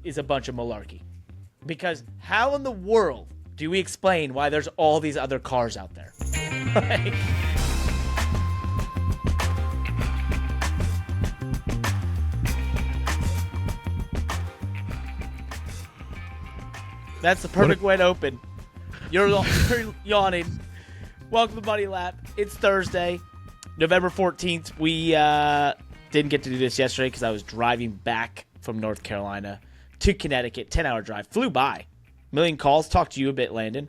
is a bunch of malarkey. Because how in the world do we explain why there's all these other cars out there? Like, that's the perfect way to open. You're yawning. Welcome to Money Lap. It's Thursday, November 14th. We didn't get to do this yesterday because I was driving back from North Carolina to Connecticut. 10-hour drive. Flew by. Million calls. Talked to you a bit, Landon.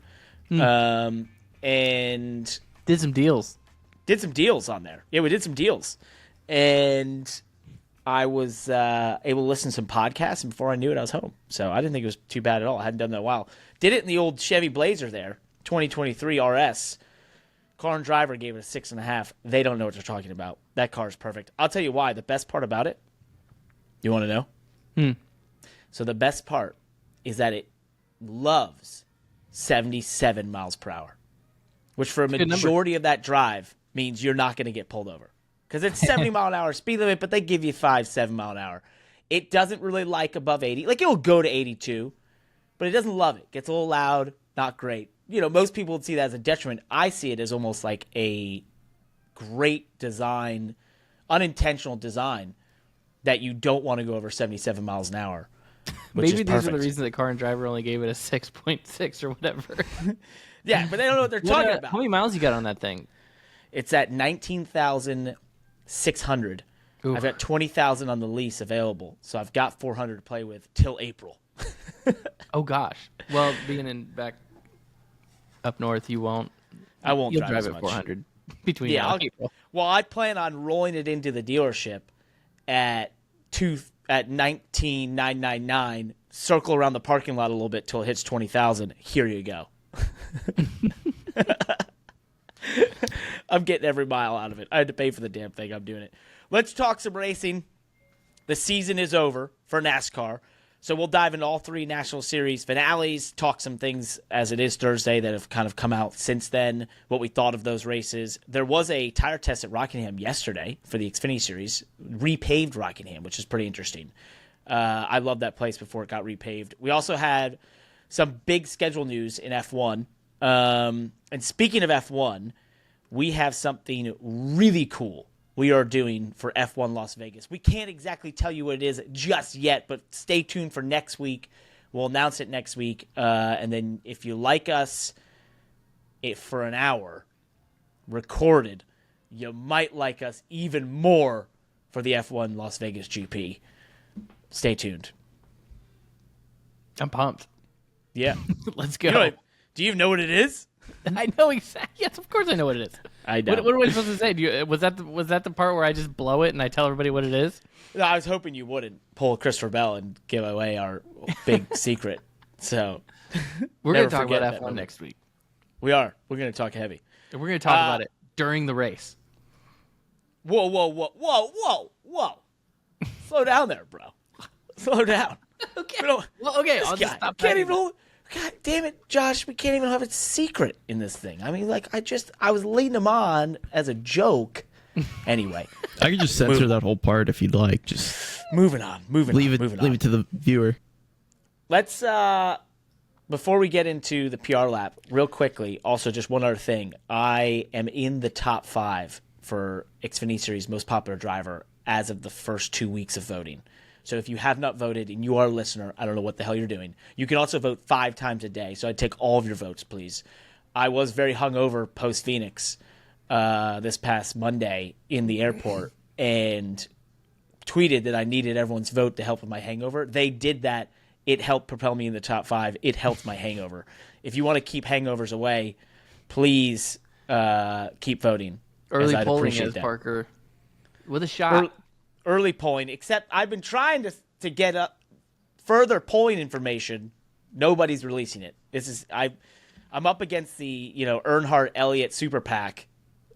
And did some deals. Did some deals on there. Yeah, we did some deals. And I was able to listen to some podcasts, and before I knew it, I was home. So I didn't think it was too bad at all. I hadn't done that in a while. Did it in the old Chevy Blazer there, 2023 RS. Car and driver gave it a 6.5. They don't know what they're talking about. That car is perfect. I'll tell you why. The best part about it, you want to know? So the best part is that it loves 77 miles per hour, which for a majority of that drive means you're not going to get pulled over. Because it's 70 mile an hour speed limit, but they give you 7 mile an hour. It doesn't really like above 80. Like, it'll go to 82, but it doesn't love it. Gets a little loud, not great. You know, most people would see that as a detriment. I see it as almost like a great design, unintentional design, that you don't want to go over 77 miles an hour. Maybe these are the reasons that Car and Driver only gave it a 6.6 or whatever. Yeah, but they don't know what they're talking about. How many miles you got on that thing? It's at 19,600. I've got 20,000 on the lease available, so I've got 400 to play with till April. Oh gosh. Well, being in back up north, you won't. I won't. You'll drive at much. 400 between now and April. Well, I plan on rolling it into the dealership at 19,999. Circle around the parking lot a little bit till it hits 20,000. Here you go. I'm getting every mile out of it. I had to pay for the damn thing. I'm doing it. Let's talk some racing. The season is over for NASCAR. So we'll dive into all three National Series finales, talk some things as it is Thursday that have kind of come out since then, what we thought of those races. There was a tire test at Rockingham yesterday for the Xfinity Series, repaved Rockingham, which is pretty interesting. I loved that place before it got repaved. We also had some big schedule news in F1. And speaking of F1, we have something really cool we are doing for F1 Las Vegas. We can't exactly tell you what it is just yet, but stay tuned for next week. We'll announce it next week. And then if you like us for an hour recorded, you might like us even more for the F1 Las Vegas GP. Stay tuned. I'm pumped. Yeah. Let's go. Do you even know what it is? I know exactly. Yes, of course I know what it is. I know. What am I supposed to say? Was that the part where I just blow it and I tell everybody what it is? No, I was hoping you wouldn't pull Christopher Bell and give away our big secret. So we're going to talk about F1 next week. We are. We're going to talk heavy. And we're going to talk about it during the race. Whoa. Slow down there, bro. Slow down. Okay. Okay. I'll just stop. Can't even hold. God damn it, Josh. We can't even have a secret in this thing. I mean, like, I was leading him on as a joke. Anyway. I could just censor that whole part if you'd like. Just moving on. Leave it to the viewer. Let's, before we get into the PR lap, real quickly, also just one other thing. I am in the top 5 for Xfinity Series most popular driver as of the first 2 weeks of voting. So if you have not voted and you are a listener, I don't know what the hell you're doing. You can also vote 5 times a day. So I'd take all of your votes, please. I was very hungover post-Phoenix this past Monday in the airport and tweeted that I needed everyone's vote to help with my hangover. They did that. It helped propel me in the top 5. It helped my hangover. If you want to keep hangovers away, please keep voting. Early polling is, Parker, with a shot. Early polling, except I've been trying to get up further polling information. Nobody's releasing it. I'm up against the Earnhardt Elliott Super PAC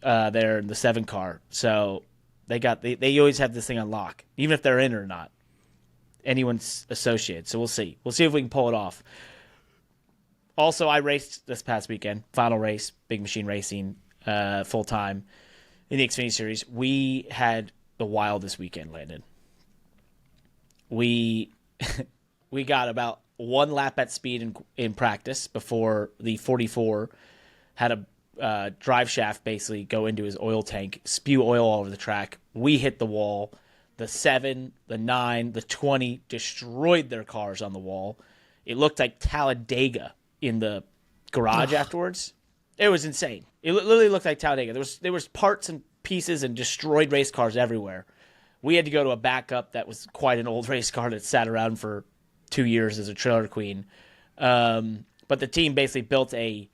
there in the 7 car. So they always have this thing on lock, even if they're in or not. Anyone's associated. So we'll see. We'll see if we can pull it off. Also, I raced this past weekend. Final race, Big Machine Racing, full time in the Xfinity Series. We had the wildest weekend, Landon. we got about one lap at speed in practice before the 44 had a drive shaft basically go into his oil tank, spew oil all over the track. We hit the wall. The 7, the 9, the 20 destroyed their cars on the wall. It looked like Talladega in the garage afterwards. It was insane. It literally looked like Talladega. There was parts and pieces and destroyed race cars everywhere. We had to go to a backup that was quite an old race car that sat around for 2 years as a trailer queen. But the team basically built a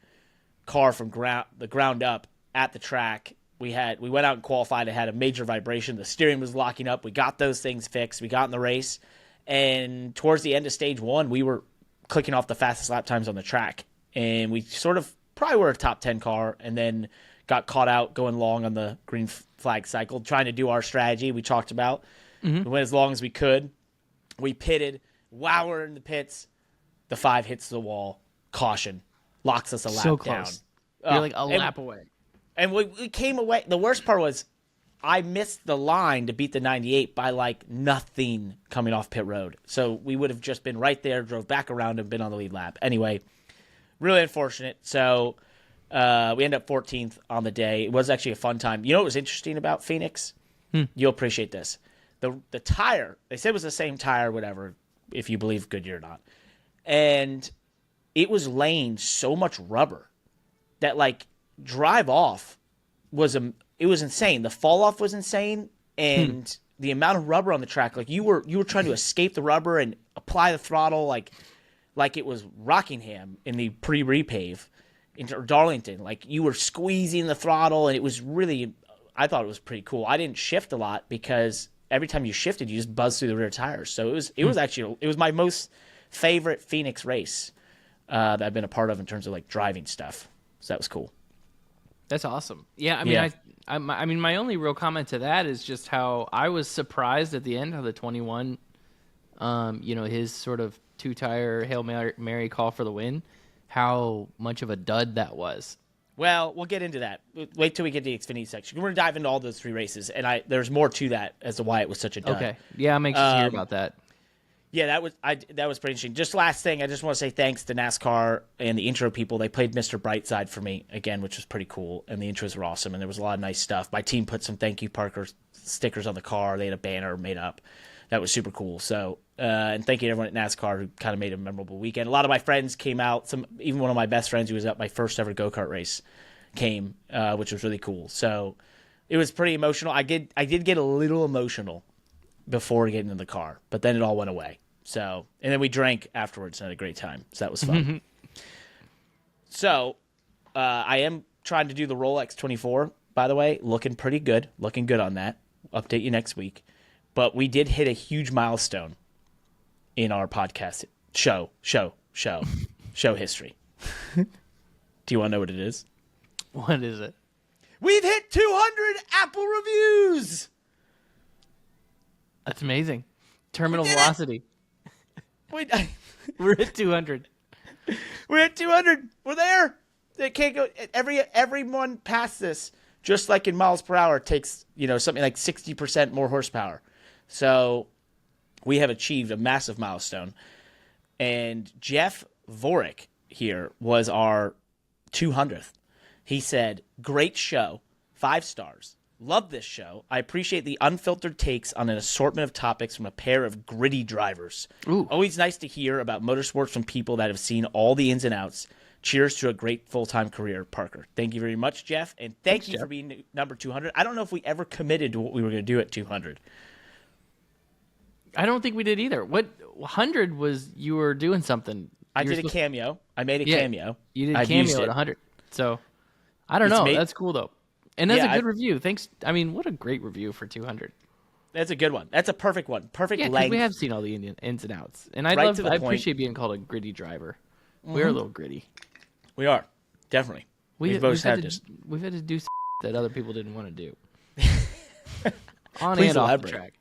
car from the ground up at the track. We went out and qualified. It had a major vibration. The steering was locking up. We got those things fixed. We got in the race. And towards the end of stage 1, we were clicking off the fastest lap times on the track. And we sort of probably were a top 10 car and then got caught out going long on the green flag cycle, trying to do our strategy we talked about. We went as long as we could. We pitted. While we're in the pits, the 5 hits the wall. Caution. Locks us a lap So down. close. You're like a lap away. And we came away. The worst part was I missed the line to beat the 98 by like nothing coming off pit road. So we would have just been right there, drove back around and been on the lead lap. Anyway, really unfortunate. So we ended up 14th on the day. It was actually a fun time. You know what was interesting about Phoenix? You'll appreciate this. The tire, they said it was the same tire, whatever, if you believe Goodyear or not. And it was laying so much rubber that like drive off was insane. The fall off was insane, and the amount of rubber on the track, like you were trying to escape the rubber and apply the throttle like it was Rockingham in the pre-repave or Darlington. Like you were squeezing the throttle, and it was really, I thought it was pretty cool. I didn't shift a lot because every time you shifted, you just buzzed through the rear tires. So it was my most favorite Phoenix race that I've been a part of in terms of like driving stuff. So that was cool. That's awesome. Yeah, I mean, I mean, my only real comment to that is just how I was surprised at the end of the 21. His sort of 2-tire Hail Mary call for the win. How much of a dud that was. Well, we'll get into that. Wait till we get to the Xfinity section. We're going to dive into all those 3 races, and there's more to that as to why it was such a dud. Okay. Yeah, I'm anxious to hear about that. Yeah, that was pretty interesting. Just last thing, I just want to say thanks to NASCAR and the intro people. They played Mr. Brightside for me again, which was pretty cool, and the intros were awesome, and there was a lot of nice stuff. My team put some thank you Parker stickers on the car. They had a banner made up. That was super cool. So, and thank you to everyone at NASCAR who kind of made a memorable weekend. A lot of my friends came out. Even one of my best friends who was at my first ever go-kart race came, which was really cool. So it was pretty emotional. I did get a little emotional before getting in the car, but then it all went away. So, and then we drank afterwards and had a great time. So that was fun. So, I am trying to do the Rolex 24, by the way, looking pretty good. Looking good on that. Update you next week. But we did hit a huge milestone in our podcast show history. Do you want to know what it is? What is it? We've hit 200 Apple reviews. That's amazing. Terminal velocity. We're at 200. We're at 200. We're there. It can't go. Everyone past this, just like in miles per hour, takes something like 60% more horsepower. So we have achieved a massive milestone. And Jeff Vorick here was our 200th. He said, "Great show, 5 stars. Love this show. I appreciate the unfiltered takes on an assortment of topics from a pair of gritty drivers. Ooh. Always nice to hear about motorsports from people that have seen all the ins and outs. Cheers to a great full-time career, Parker." Thank you very much, Jeff. And thanks, you for being number 200. I don't know if we ever committed to what we were going to do at 200. I don't think we did either. What 100 was you were doing something. I did a cameo. I made a cameo. You did a cameo at 100. So I don't know. That's cool, though. And that's a good review. Thanks. I mean, what a great review for 200. That's a good one. That's a perfect one. Perfect length. We have seen all the ins and outs. And I appreciate being called a gritty driver. Mm-hmm. We're a little gritty. We are. Definitely. We've had to do that other people didn't want to do. On Please and elaborate. off the track.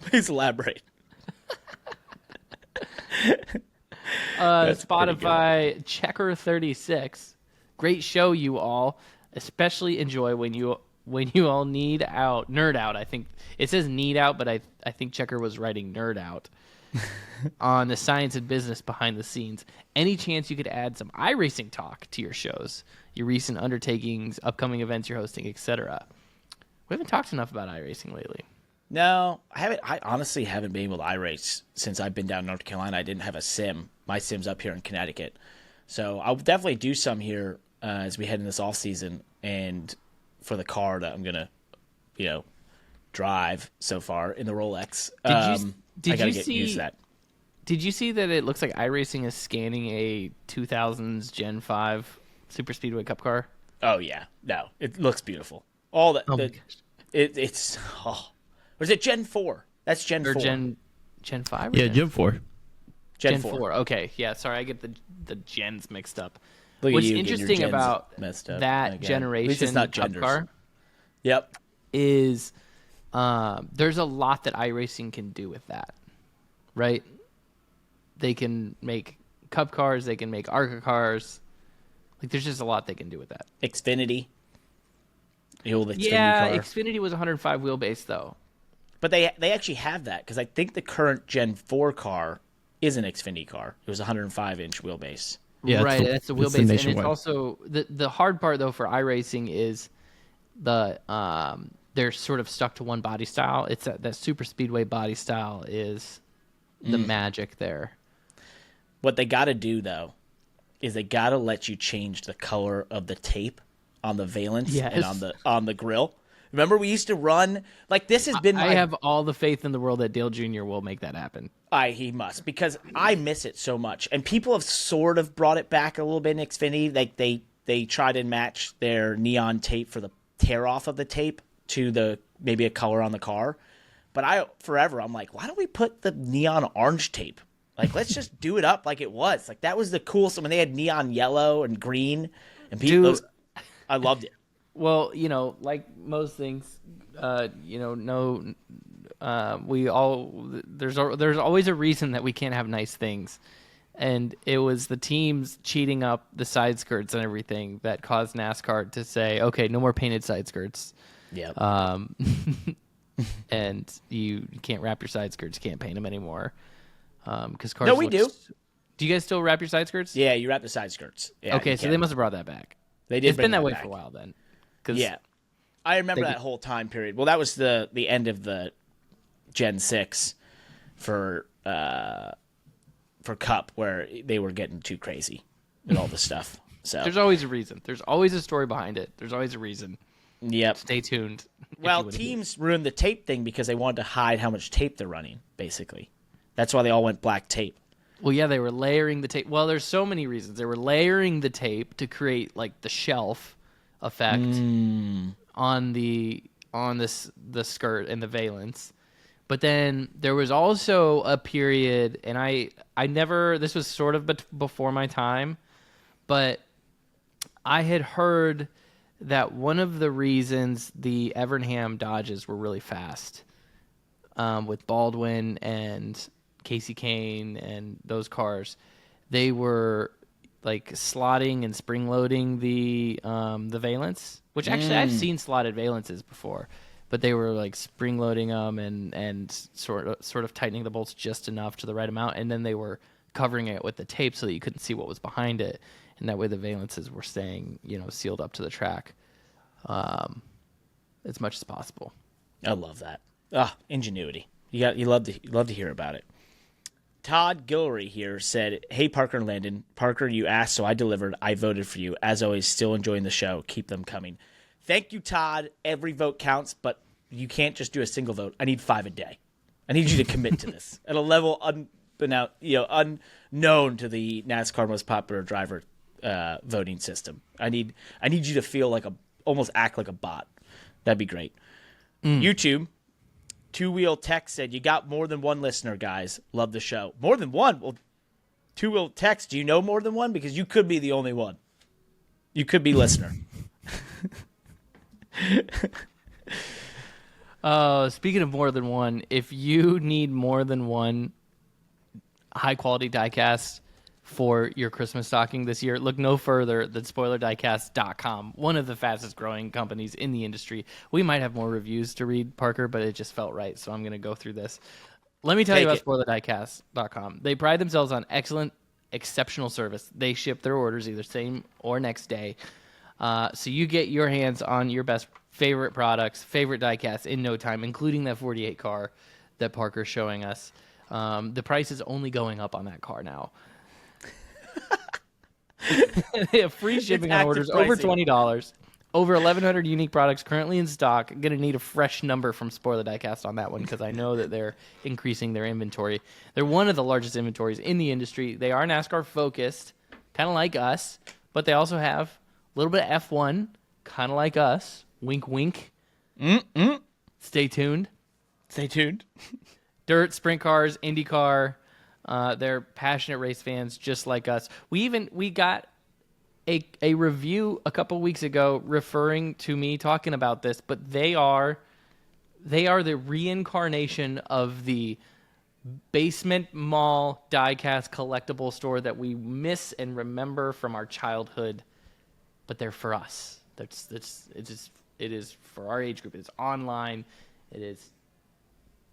Please elaborate. Spotify Checker36. Great show, you all. Especially enjoy when you all nerd out. I think it says need out, but I think Checker was writing nerd out. on the science and business behind the scenes. Any chance you could add some iRacing talk to your shows, your recent undertakings, upcoming events you're hosting, etc.? We haven't talked enough about iRacing lately. No, I haven't. I honestly haven't been able to iRace since I've been down in North Carolina. I didn't have a sim. My sim's up here in Connecticut. So I'll definitely do some here as we head in this off season, and for the car that I'm gonna, drive so far in the Rolex. I gotta get used to that. Did you see that it looks like iRacing is scanning a 2000s Gen 5 Super Speedway Cup car? Oh yeah, no, it looks beautiful. All that. Oh my gosh. It's. Oh. Or is it Gen 4? That's Gen 4. Gen 5? Yeah, Gen 4. Gen 4. Okay, yeah, sorry, I get the gens mixed up. Look What's at you, interesting about that generation not Cup car Yep. is there's a lot that iRacing can do with that, right? They can make Cup cars, they can make ARCA cars. Like, there's just a lot they can do with that. Xfinity. The old Xfinity yeah, car. Xfinity was 105 wheelbase, though. But they actually have that, because I think the current Gen 4 car is an Xfinity car. It was 105-inch wheelbase. Yeah, right, that's the wheelbase. And it's also, the hard part, though, for iRacing is they're sort of stuck to one body style. It's that super speedway body style is the magic there. What they got to do, though, is they got to let you change the color of the tape on the valence and on the grill. Remember, we used to run like this. Has been. I have all the faith in the world that Dale Jr. will make that happen. He must, because I miss it so much, and people have sort of brought it back a little bit in Xfinity. Like they try to match their neon tape for the tear off of the tape to the maybe a color on the car. But I'm like, why don't we put the neon orange tape? Like, let's just do it up like it was. Like, that was the coolest when they had neon yellow and green, and people. I loved it. Well, like most things, there's always a reason that we can't have nice things. And it was the teams cheating up the side skirts and everything that caused NASCAR to say, okay, no more painted side skirts. Yeah. And you can't wrap your side skirts, you can't paint them anymore. Because cars. No, we do. Do you guys still wrap your side skirts? Yeah, you wrap the side skirts. Yeah, okay, so they must have brought that back. They did. It's been that way back for a while then. Yeah, I remember that whole time period. Well, that was the end of the Gen 6 for Cup, where they were getting too crazy and all this stuff. So there's always a reason. There's always a story behind it. There's always a reason. Yep. Stay tuned. Well, teams ruined the tape thing because they wanted to hide how much tape they're running, basically. That's why they all went black tape. Well, yeah, they were layering the tape. Well, there's so many reasons. They were layering the tape to create like the shelf effect on the skirt and the valence. But then there was also a period, and I never, this was sort of before my time, but I had heard that one of the reasons the Evernham Dodges were really fast with Baldwin and Casey Kane and those cars, they were like slotting and spring loading the valence, which actually I've seen slotted valences before, but they were like spring loading them and sort of tightening the bolts just enough to the right amount, and then they were covering it with the tape so that you couldn't see what was behind it, and that way the valences were staying sealed up to the track as much as possible. I love that. Ingenuity. You love to hear about it. Todd Guillory here said, "Hey, Parker and Landon. Parker, you asked, so I delivered. I voted for you. As always, still enjoying the show. Keep them coming." Thank you, Todd. Every vote counts, but you can't just do a single vote. I need 5 a day. I need you to commit to this at a level unknown to the NASCAR most popular driver voting system. I need you to feel almost act like a bot. That'd be great. YouTube. Two Wheel Tech said, "You got more than one listener, guys. Love the show." More than one? Well, Two Wheel Tech, do you know more than one? Because you could be the only one. You could be listener. Speaking of more than one, if you need more than one high-quality diecast for your Christmas stocking this year, look no further than SpoilerDiecast.com, one of the fastest-growing companies in the industry. We might have more reviews to read, Parker, but it just felt right, so I'm going to go through this. Let me tell you Take about SpoilerDiecast.com. They pride themselves on exceptional service. They ship their orders either same or next day. So you get your hands on your favorite products, favorite diecast in no time, including that 48 car that Parker's showing us. The price is only going up on that car now. They have free shipping on orders over $20. Over 1,100 unique products currently in stock. I'm going to need a fresh number from Spoiler Diecast on that one because I know that they're increasing their inventory. They're one of the largest inventories in the industry. They are NASCAR focused, kind of like us, but they also have a little bit of F1, kind of like us. Wink, wink. Stay tuned. Stay tuned. Dirt, sprint cars, IndyCar. They're passionate race fans just like us. We got a review a couple weeks ago referring to me talking about this, but they are the reincarnation of the basement mall diecast collectible store that we miss and remember from our childhood, but they're for us. It is for our age group. It's online. It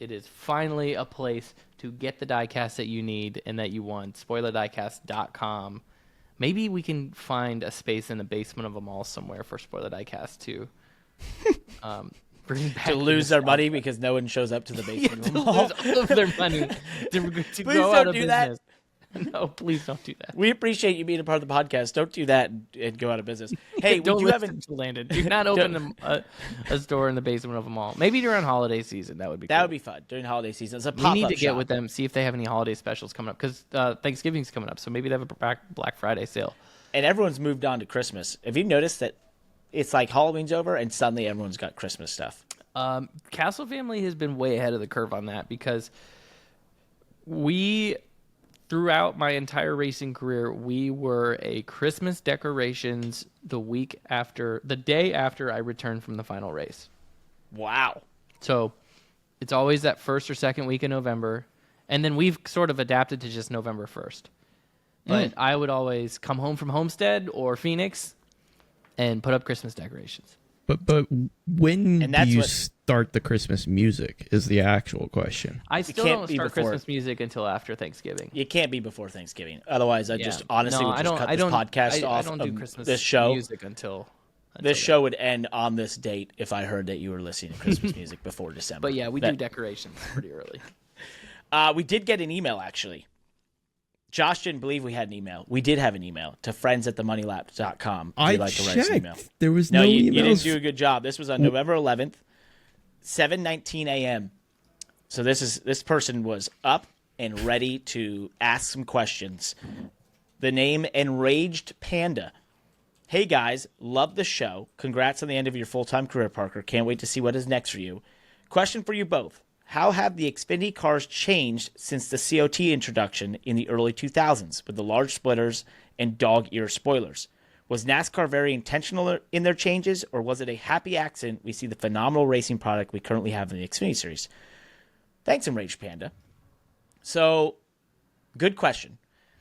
is finally a place to get the diecast that you need and that you want. SpoilerDiecast.com. Maybe we can find a space in the basement of a mall somewhere for Spoiler Diecast to bring back to lose their money because no one shows up to the basement of a mall. Lose all of their money to go out of business. No, please don't do that. We appreciate you being a part of the podcast. Don't do that and go out of business. Hey, don't listen to Landon. Do not open a store in the basement of a mall. Maybe during holiday season. That would be cool. That would be fun during holiday season. It's a we pop-up need to get shop. with them, see if they have any holiday specials coming up because Thanksgiving's coming up. So maybe they have a Black Friday sale. And everyone's moved on to Christmas. Have you noticed that it's like Halloween's over and suddenly everyone's got Christmas stuff? Castle Family has been way ahead of the curve on that because throughout my entire racing career, we were a Christmas decorations the day after I returned from the final race. Wow. So it's always that first or second week in November. And then we've sort of adapted to just November 1st. But I would always come home from Homestead or Phoenix and put up Christmas decorations. But when do you start the Christmas music is the actual question. I still don't start Christmas music until after Thanksgiving. You can't be before Thanksgiving. Otherwise, I just honestly would just cut this podcast off. I don't do Christmas this show music until this show would end on this date if I heard that you were listening to Christmas music before December. But yeah, we do decorations pretty early. We did get an email, actually. Josh didn't believe we had an email. We did have an email to friends@themoneylap.com. I like to write us an email. There was no emails. You didn't do a good job. This was on November 11th, 7:19 a.m. So this person was up and ready to ask some questions. The name Enraged Panda. Hey guys, love the show. Congrats on the end of your full-time career, Parker. Can't wait to see what is next for you. Question for you both. How have the Xfinity cars changed since the COT introduction in the early 2000s with the large splitters and dog ear spoilers? Was NASCAR very intentional in their changes, or was it a happy accident we see the phenomenal racing product we currently have in the Xfinity Series? Thanks, Enraged Panda. So, good question.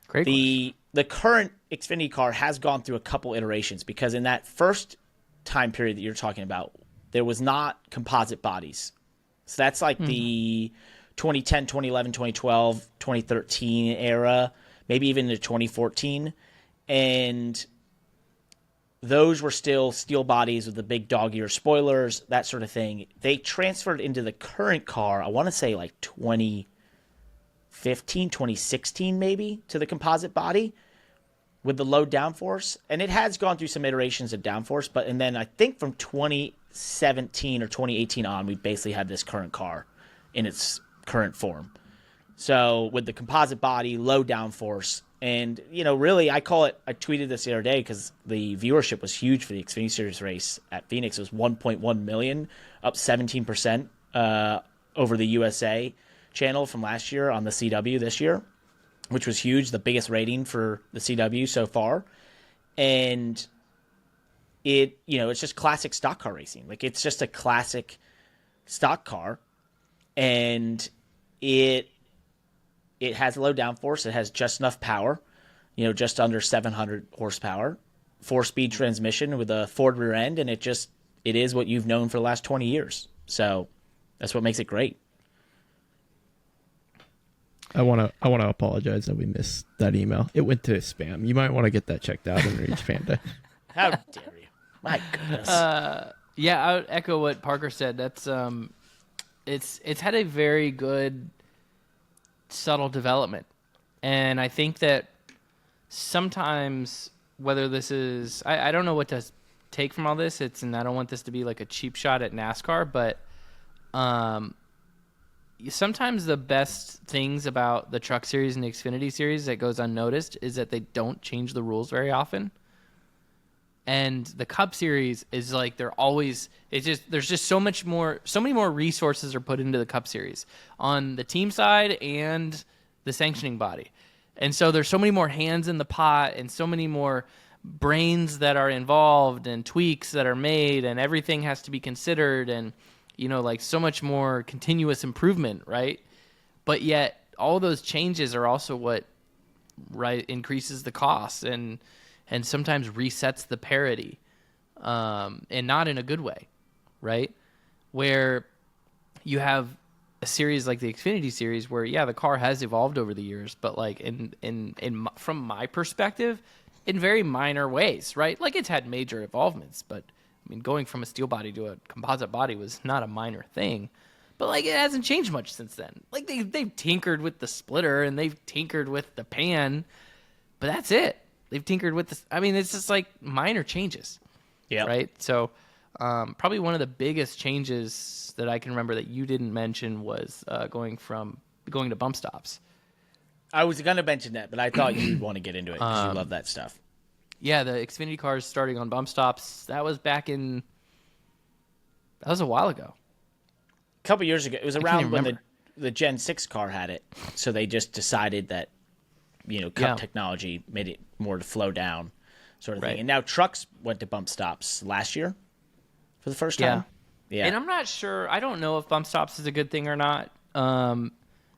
Great question. The current Xfinity car has gone through a couple iterations because in that first time period that you're talking about, there was not composite bodies. So that's like the 2010, 2011, 2012, 2013 era, maybe even into 2014. And those were still steel bodies with the big dog ear spoilers, that sort of thing. They transferred into the current car, I want to say like 2015, 2016 maybe, to the composite body with the low downforce. And it has gone through some iterations of downforce, and then I think from 2017 or 2018 on, we basically had this current car in its current form. So with the composite body, low downforce, and, really, I tweeted this the other day because the viewership was huge for the Xfinity Series race at Phoenix. It was 1.1 million, up 17% over the USA channel from last year on the CW this year, which was huge, the biggest rating for the CW so far. And it's just classic stock car racing. Like, it's just a classic stock car, and it has low downforce. It has just enough power, just under 700 horsepower, 4-speed transmission with a Ford rear end, and it is what you've known for the last 20 years. So that's what makes it great. I want to apologize that we missed that email. It went to spam. You might want to get that checked out in Reach Panda. How dare you? My goodness. Yeah, I would echo what Parker said. That's it's had a very good subtle development, and I think that sometimes whether this is I don't know what to take from all this. And I don't want this to be like a cheap shot at NASCAR, but sometimes the best things about the Truck Series and the Xfinity Series that goes unnoticed is that they don't change the rules very often. And the Cup Series is like there's just so many more resources are put into the Cup Series on the team side and the sanctioning body. And so there's so many more hands in the pot and so many more brains that are involved and tweaks that are made, and everything has to be considered, and like so much more continuous improvement, right? But yet all those changes are also what increases the cost and sometimes resets the parity, and not in a good way, right? Where you have a series like the Xfinity Series where, yeah, the car has evolved over the years, but like from my perspective, in very minor ways, right? Like it's had major evolvements, but I mean, going from a steel body to a composite body was not a minor thing. But like it hasn't changed much since then. Like they've tinkered with the splitter and they've tinkered with the pan, but that's it. They've tinkered with this. I mean, it's just like minor changes. Yeah. Right. So probably one of the biggest changes that I can remember that you didn't mention was going to bump stops. I was going to mention that, but I thought you'd want to get into it because you love that stuff. Yeah, the Xfinity cars starting on bump stops. That was a while ago. A couple years ago. It was around when the Gen 6 car had it. So they just decided that, Cup technology made it more to flow down sort of thing. And now trucks went to bump stops last year for the first time. Yeah. And I'm not sure. I don't know if bump stops is a good thing or not.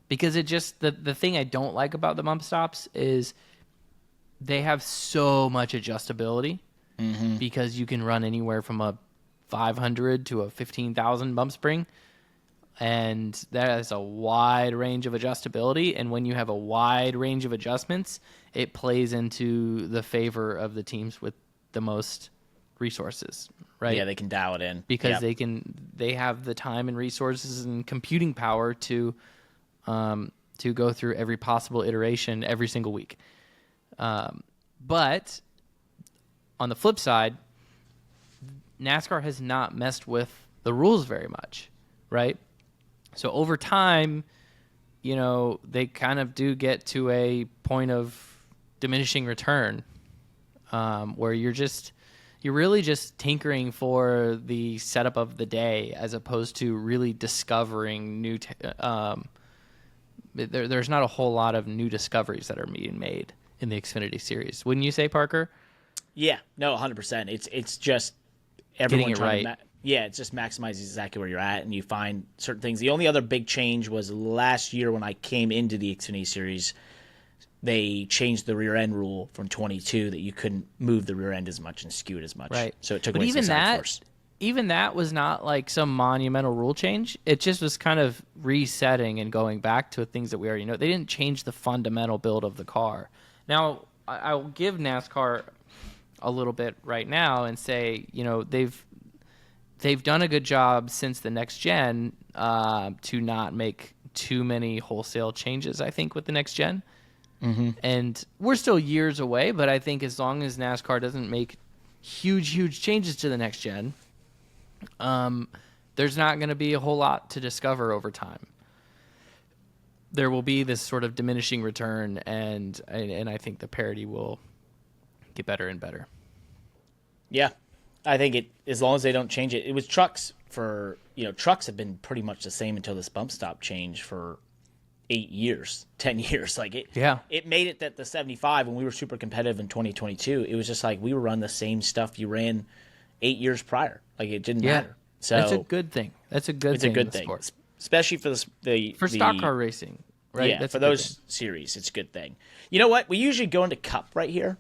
Because it just, the thing I don't like about the bump stops is they have so much adjustability, because you can run anywhere from a 500 to a 15,000 bump spring. And that is a wide range of adjustability. And when you have a wide range of adjustments, it plays into the favor of the teams with the most resources, right? Yeah, they can dial it in. Because they have the time and resources and computing power to go through every possible iteration every single week. But on the flip side, NASCAR has not messed with the rules very much, right? So over time, they kind of do get to a point of diminishing return, where you're really just tinkering for the setup of the day as opposed to really discovering new. There's not a whole lot of new discoveries that are being made in the Xfinity Series. Wouldn't you say, Parker? Yeah, no, 100%. It's just everyone getting it trying right. It just maximizes exactly where you're at, and you find certain things. The only other big change was last year when I came into the Xfinity Series, they changed the rear end rule from 22 that you couldn't move the rear end as much and skew it as much. Right. So it took away some side force. Even that was not like some monumental rule change. It just was kind of resetting and going back to things that we already know. They didn't change the fundamental build of the car. Now, I'll give NASCAR a little bit right now and say, they've done a good job since the next gen to not make too many wholesale changes, I think, with the next gen. Mm-hmm. And we're still years away, but I think as long as NASCAR doesn't make huge changes to the next gen, there's not going to be a whole lot to discover over time. There will be this sort of diminishing return, and I think the parity will get better and better. Yeah, I think as long as they don't change it. It was trucks trucks have been pretty much the same until this bump stop change for 8 years, 10 years. It made it that the 75, when we were super competitive in 2022, it was just like we were running the same stuff you ran 8 years prior. Like it didn't matter. So that's a good thing. It's a good thing. Sport. Especially for for stock car racing, right? Yeah, for those series, it's a good thing. You know what? We usually go into Cup right here.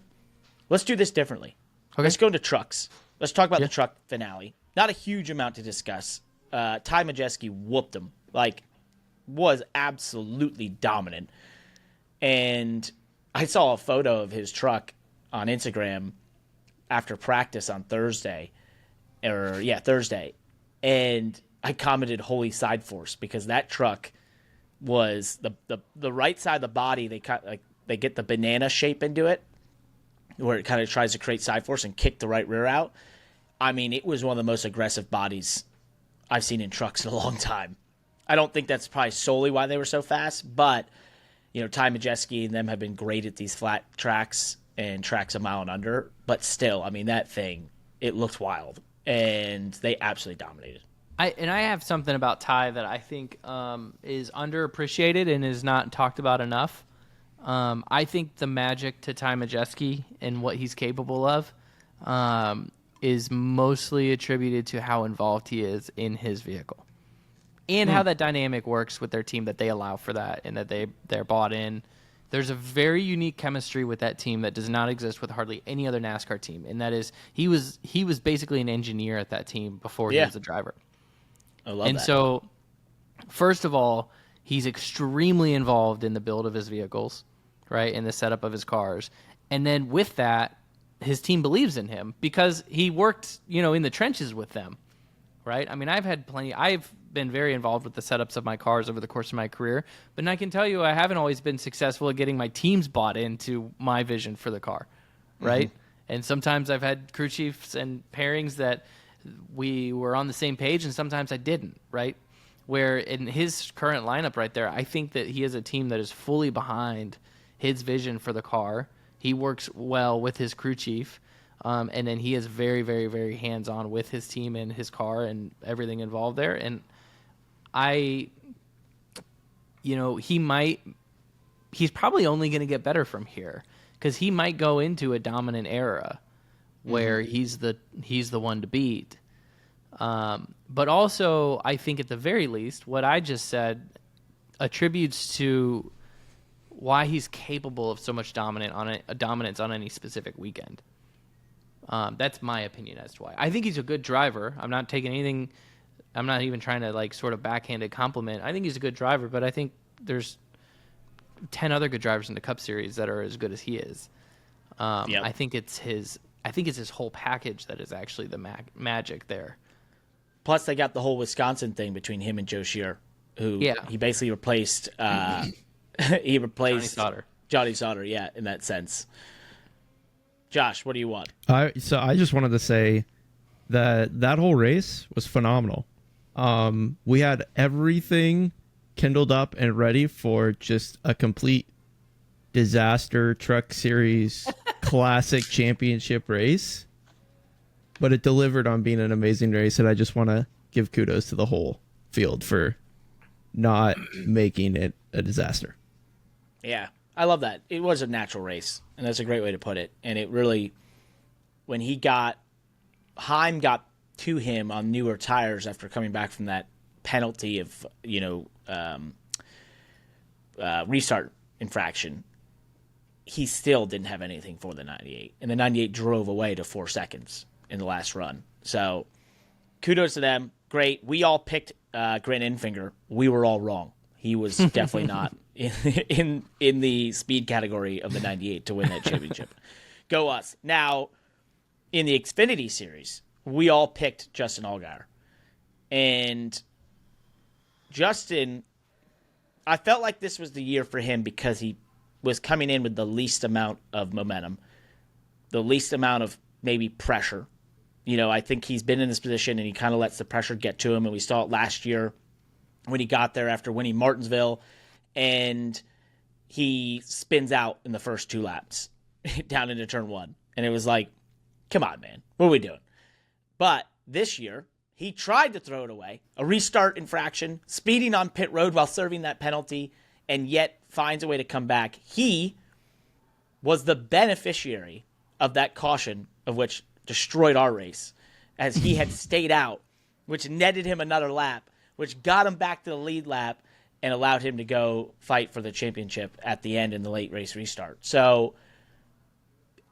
Let's do this differently. Okay. Let's go into trucks. Let's talk about the truck finale. Not a huge amount to discuss. Ty Majeski whooped him. Like, was absolutely dominant. And I saw a photo of his truck on Instagram after practice on Thursday. And I commented "Holy Side Force" because that truck was the right side of the body. They get the banana shape into it, where it kind of tries to create side force and kick the right rear out. I mean, it was one of the most aggressive bodies I've seen in trucks in a long time. I don't think that's probably solely why they were so fast, but Ty Majeski and them have been great at these flat tracks and tracks a mile and under. But still, I mean, that thing, it looked wild, and they absolutely dominated. I have something about Ty that I think is underappreciated and is not talked about enough. I think the magic to Ty Majeski and what he's capable of is mostly attributed to how involved he is in his vehicle and how that dynamic works with their team, that they allow for that and that they're bought in. There's a very unique chemistry with that team that does not exist with hardly any other NASCAR team, and that is he was basically an engineer at that team before he was a driver. I love that. And so, first of all, he's extremely involved in the build of his vehicles, right, and the setup of his cars. And then with that, his team believes in him because he worked, in the trenches with them, right? I mean, I've been very involved with the setups of my cars over the course of my career, but I can tell you I haven't always been successful at getting my teams bought into my vision for the car, right? Mm-hmm. And sometimes I've had crew chiefs and pairings that we were on the same page, and sometimes I didn't, right? Where in his current lineup right there, I think that he has a team that is fully behind his vision for the car. He works well with his crew chief, and then he is very, very, very hands-on with his team and his car and everything involved there. And he's probably only going to get better from here because he might go into a dominant era where he's the one to beat. But also, I think at the very least, what I just said attributes to why he's capable of so much dominance on any specific weekend. That's my opinion as to why. I think he's a good driver. I'm not taking anything. I'm not even trying to sort of backhanded compliment. I think he's a good driver, but I think there's 10 other good drivers in the Cup Series that are as good as he is. I think it's his whole package that is actually the magic there. Plus, they got the whole Wisconsin thing between him and Joe Scheer, who he basically replaced. He replaced Johnny Sauter, in that sense. Josh, what do you want? So I just wanted to say that whole race was phenomenal. We had everything kindled up and ready for just a complete disaster truck series classic championship race, but it delivered on being an amazing race, and I just want to give kudos to the whole field for not making it a disaster. Yeah, I love that. It was a natural race, and that's a great way to put it. And it really, when Heim got to him on newer tires after coming back from that penalty of, restart infraction, he still didn't have anything for the 98. And the 98 drove away to 4 seconds in the last run. So kudos to them. Great. We all picked Grant Enfinger. We were all wrong. He was definitely not in the speed category of the 98 to win that championship. Go us. Now, in the Xfinity Series, we all picked Justin Allgaier. And Justin, I felt like this was the year for him because he was coming in with the least amount of momentum, the least amount of maybe pressure. I think he's been in this position and he kind of lets the pressure get to him. And we saw it last year when he got there after winning Martinsville, and he spins out in the first 2 laps down into turn 1. And it was like, come on, man, what are we doing? But this year, he tried to throw it away, a restart infraction, speeding on pit road while serving that penalty, and yet finds a way to come back. He was the beneficiary of that caution, of which destroyed our race, as he had stayed out, which netted him another lap, which got him back to the lead lap and allowed him to go fight for the championship at the end in the late race restart. So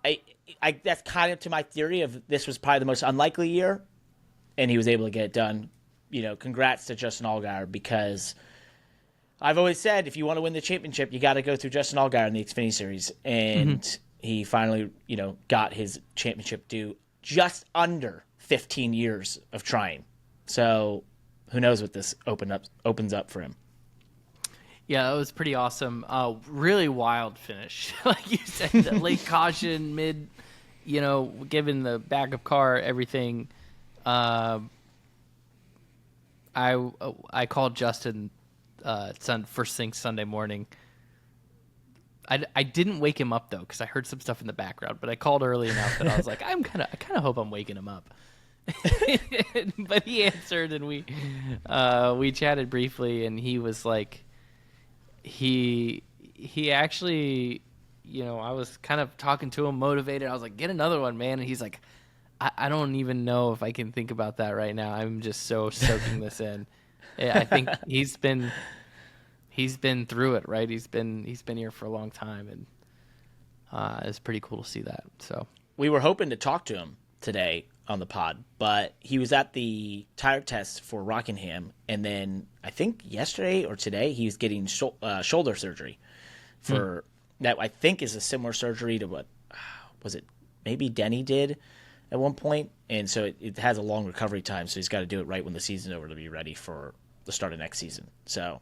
I that's kind of to my theory of this was probably the most unlikely year, and he was able to get it done. Congrats to Justin Allgaier, because I've always said if you want to win the championship, you got to go through Justin Allgaier in the Xfinity Series, and he finally, got his championship due just under 15 years of trying. So who knows what this opens up for him. Yeah, that was pretty awesome. Really wild finish. Like you said, the late caution, mid, given the backup car, everything. I called Justin first thing Sunday morning. I didn't wake him up though because I heard some stuff in the background, but I called early enough that I was like, I kind of hope I'm waking him up. But he answered, and we chatted briefly, and he was like, he actually, I was kind of talking to him, motivated. I was like, get another one, man. And he's like, I don't even know if I can think about that right now. I'm just so soaking this in. Yeah, I think he's been through it, right? He's been here for a long time, and it's pretty cool to see that. So we were hoping to talk to him today on the pod, but he was at the tire test for Rockingham, and then I think yesterday or today he was getting shoulder surgery for that. I think is a similar surgery to what was it? Maybe Denny did at one point, and so it has a long recovery time. So he's got to do it right when the season's over to be ready for the start of next season. So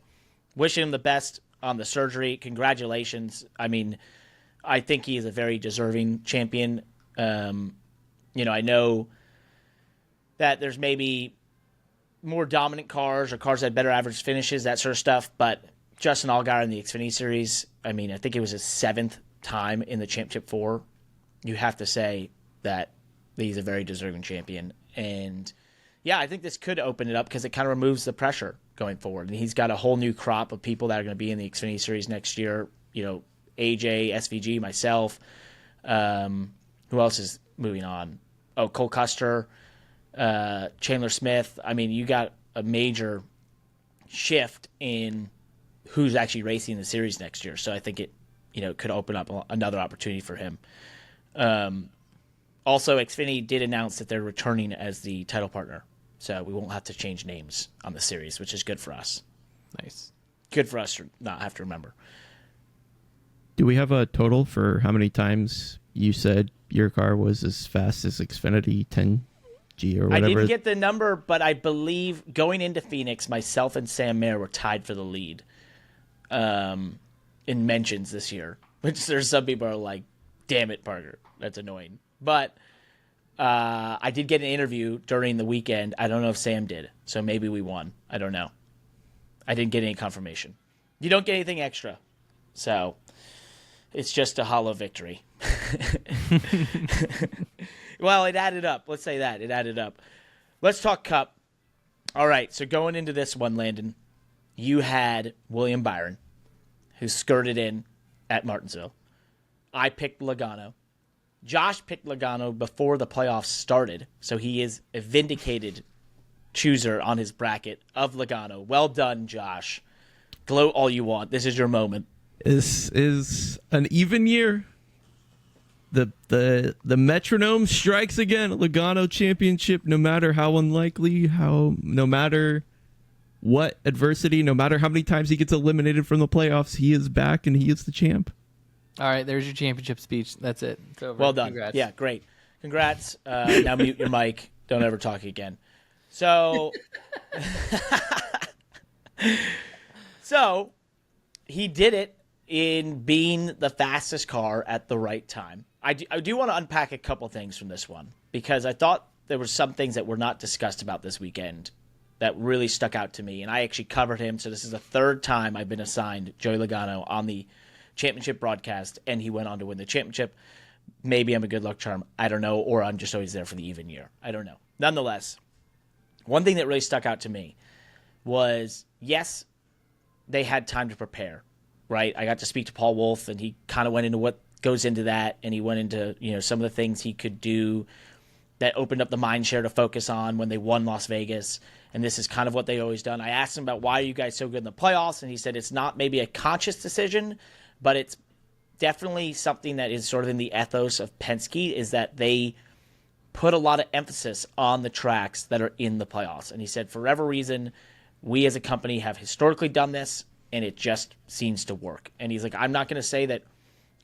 wishing him the best on the surgery. Congratulations. I mean, I think he is a very deserving champion. I know that there's maybe more dominant cars or cars that had better average finishes, that sort of stuff. But Justin Allgaier in the Xfinity Series, I mean, I think it was his 7th time in the Championship 4. You have to say that he's a very deserving champion. And, yeah, I think this could open it up because it kind of removes the pressure going forward. And he's got a whole new crop of people that are going to be in the Xfinity Series next year. AJ, SVG, myself. Who else is moving on? Oh, Cole Custer, Chandler Smith. I mean, you got a major shift in who's actually racing the series next year. So I think it, could open up another opportunity for him. Also, Xfinity did announce that they're returning as the title partner. So we won't have to change names on the series, which is good for us. Nice. Good for us to not have to remember. Do we have a total for how many times you said your car was as fast as Xfinity 10G or whatever? I didn't get the number, but I believe going into Phoenix, myself and Sam Mayer were tied for the lead in mentions this year. Which there's some people are like, damn it, Parker. That's annoying. But I did get an interview during the weekend. I don't know if Sam did. So maybe we won. I don't know. I didn't get any confirmation. You don't get anything extra. So it's just a hollow victory. Well, it added up. Let's say that. It added up. Let's talk Cup. All right, so going into this one, Landon, you had William Byron, who skirted in at Martinsville. I picked Logano. Josh picked Logano before the playoffs started, so he is a vindicated chooser on his bracket of Logano. Well done, Josh. Gloat all you want. This is your moment. This is an even year. The metronome strikes again. Logano championship, no matter how unlikely, no matter what adversity, no matter how many times he gets eliminated from the playoffs, he is back and he is the champ. All right, there's your championship speech. That's it. It's over. Well done. Congrats. Yeah, great. Congrats. Now mute your mic. Don't ever talk again. So, so he did it in being the fastest car at the right time. I do want to unpack a couple things from this one because I thought there were some things that were not discussed about this weekend that really stuck out to me, and I actually covered him. So this is the third time I've been assigned Joey Logano on the championship broadcast, and he went on to win the championship. Maybe I'm a good luck charm. I don't know, or I'm just always there for the even year. I don't know. Nonetheless, one thing that really stuck out to me was, yes, they had time to prepare, right? I got to speak to Paul Wolf, and he kind of went into what goes into that, and he went into some of the things he could do that opened up the mind share to focus on when they won Las Vegas, and this is kind of what they always done. I asked him about why are you guys so good in the playoffs, and he said it's not maybe a conscious decision, but it's definitely something that is sort of in the ethos of Penske, is that they put a lot of emphasis on the tracks that are in the playoffs. And he said, for whatever reason, we as a company have historically done this. and it just seems to work. And he's like, I'm not going to say that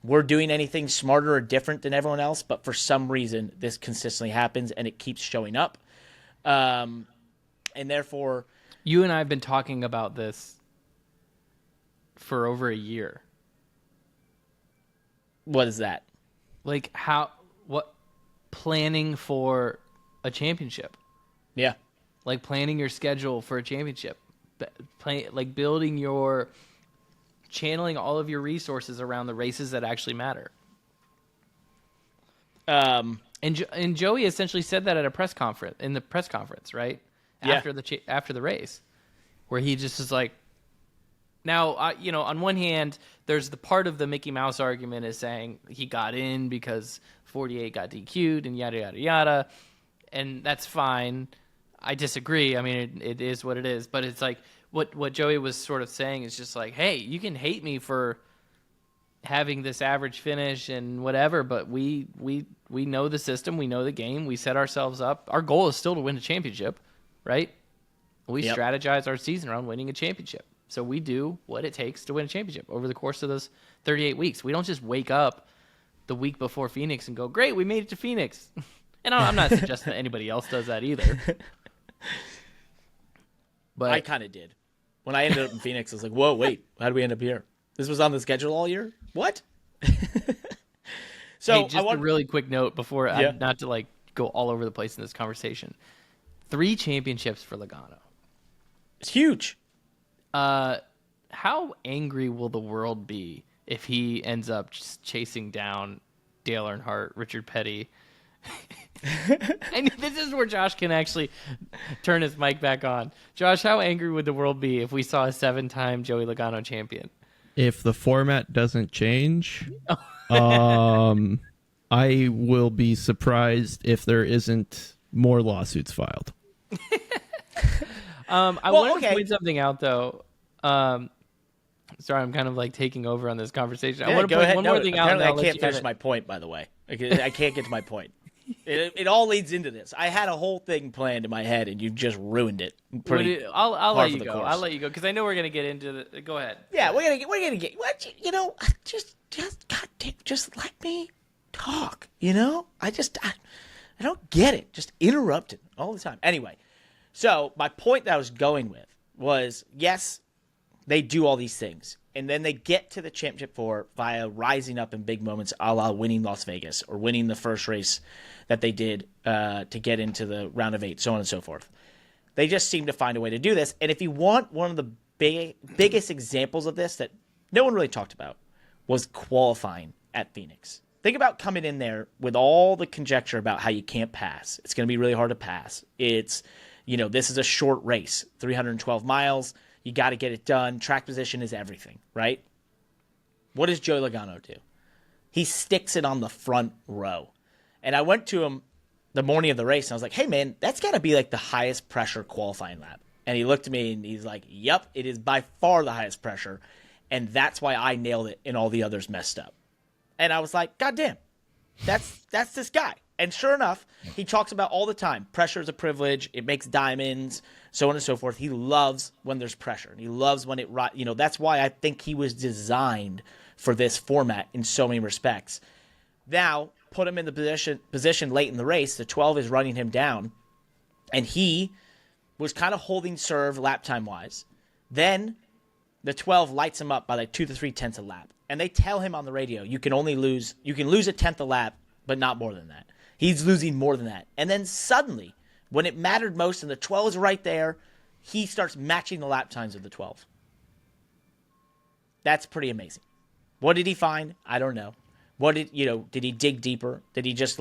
we're doing anything smarter or different than everyone else, but for some reason, this consistently happens, and it keeps showing up. And therefore... You and I have been talking about this for over a year. What is that? Like planning for a championship. Yeah. Like planning your schedule for a championship. Like channeling all of your resources around the races that actually matter. And Joey essentially said that at a press conference, right? Yeah. After the race, where he just is like, now, on one hand, there's the part of the Mickey Mouse argument is saying he got in because 48 got DQ'd and yada, yada, yada. And that's fine. I disagree. I mean, it is what it is. But it's like what Joey was sort of saying is just like, hey, you can hate me for having this average finish and whatever, but we know the system. We know the game. We set ourselves up. Our goal is still to win a championship, right? We strategize our season around winning a championship. So we do what it takes to win a championship over the course of those 38 weeks. We don't just wake up the week before Phoenix and go, great, we made it to Phoenix. And I'm not suggesting that anybody else does that either. But I kind of did. When I ended up in Phoenix, I was like, whoa, wait, how did we end up here? This was on the schedule all year? What? So hey, just a really quick note before, not to like go all over the place in this conversation. 3 championships for Logano. It's huge. How angry will the world be if he ends up just chasing down Dale Earnhardt, Richard Petty? And this is where Josh can actually turn his mic back on. Josh, how angry would the world be if we saw a 7-time Joey Logano champion? If the format doesn't change, I will be surprised if there isn't more lawsuits filed. I want to point something out, though. Sorry, I'm kind of like taking over on this conversation. Yeah, I want to point one more thing out. I can't finish my point, by the way. I can't get to my point. It all leads into this. I had a whole thing planned in my head, and you just ruined it. I'll let you go. I'll let you go because I know we're gonna get into the. Go ahead. Yeah, we're gonna get. What just let me talk. I don't get it. Just interrupted all the time. Anyway, so my point that I was going with was yes, they do all these things. And then they get to the championship via rising up in big moments, a la winning Las Vegas or winning the first race that they did to get into the round of 8, so on and so forth. They just seem to find a way to do this. And if you want one of the biggest examples of this that no one really talked about was qualifying at Phoenix. Think about coming in there with all the conjecture about how you can't pass. It's going to be really hard to pass. It's, this is a short race, 312 miles. You got to get it done. Track position is everything, right? What does Joey Logano do? He sticks it on the front row. And I went to him the morning of the race, and I was like, hey, man, that's got to be like the highest pressure qualifying lap. And he looked at me, and he's like, yep, it is by far the highest pressure. And that's why I nailed it and all the others messed up. And I was like, God damn, that's this guy. And sure enough, he talks about all the time, pressure is a privilege, it makes diamonds, so on and so forth. He loves when there's pressure. And he loves when that's why I think he was designed for this format in so many respects. Now, put him in the position late in the race, the 12 is running him down, and he was kind of holding serve lap time-wise. Then the 12 lights him up by like 2 to 3 tenths a lap. And they tell him on the radio, you can lose a tenth a lap, but not more than that. He's losing more than that. And then suddenly, when it mattered most and the 12 is right there, he starts matching the lap times of the 12. That's pretty amazing. What did he find? I don't know. Did he dig deeper? Did he just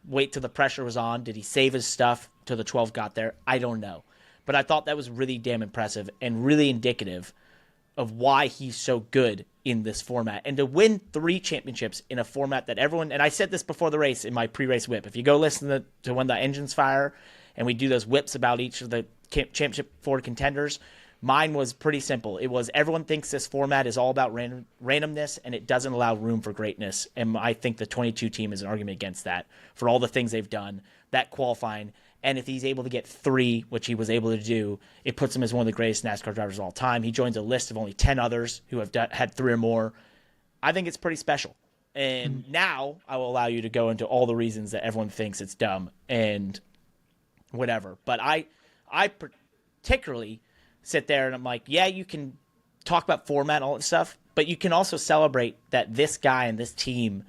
wait till the pressure was on? Did he save his stuff till the 12 got there? I don't know. But I thought that was really damn impressive and really indicative of why he's so good in this format. And to win 3 championships in a format that everyone, and I said this before the race in my pre-race whip, if you go listen to when the engines fire and we do those whips about each of the championship Ford contenders, mine was pretty simple. It was everyone thinks this format is all about randomness and it doesn't allow room for greatness. And I think the 22 team is an argument against that for all the things they've done, that qualifying, And if he's able to get 3, which he was able to do, it puts him as one of the greatest NASCAR drivers of all time. He joins a list of only 10 others who have had 3 or more. I think it's pretty special. And now I will allow you to go into all the reasons that everyone thinks it's dumb and whatever. But I particularly sit there and I'm like, yeah, you can talk about format and all that stuff, but you can also celebrate that this guy and this team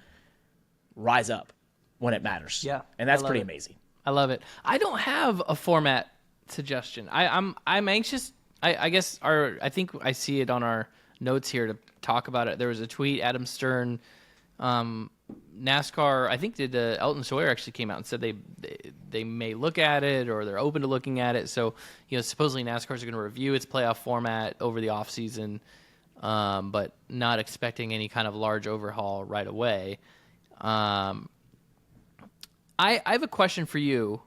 rise up when it matters. Yeah, and that's pretty amazing. I love it. I don't have a format suggestion. I'm anxious. I guess I think I see it on our notes here to talk about it. There was a tweet, Adam Stern, NASCAR. I think Elton Sawyer actually came out and said they may look at it or they're open to looking at it. So supposedly NASCAR's are going to review its playoff format over the off season, but not expecting any kind of large overhaul right away. I have a question for you.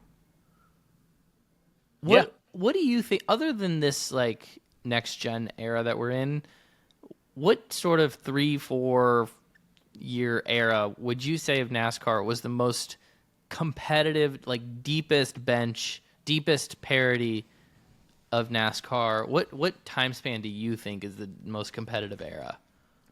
What do you think, other than this like next gen era that we're in, what sort of 3-4 year era would you say of NASCAR was the most competitive, like deepest bench, deepest parity of NASCAR? What time span do you think is the most competitive era?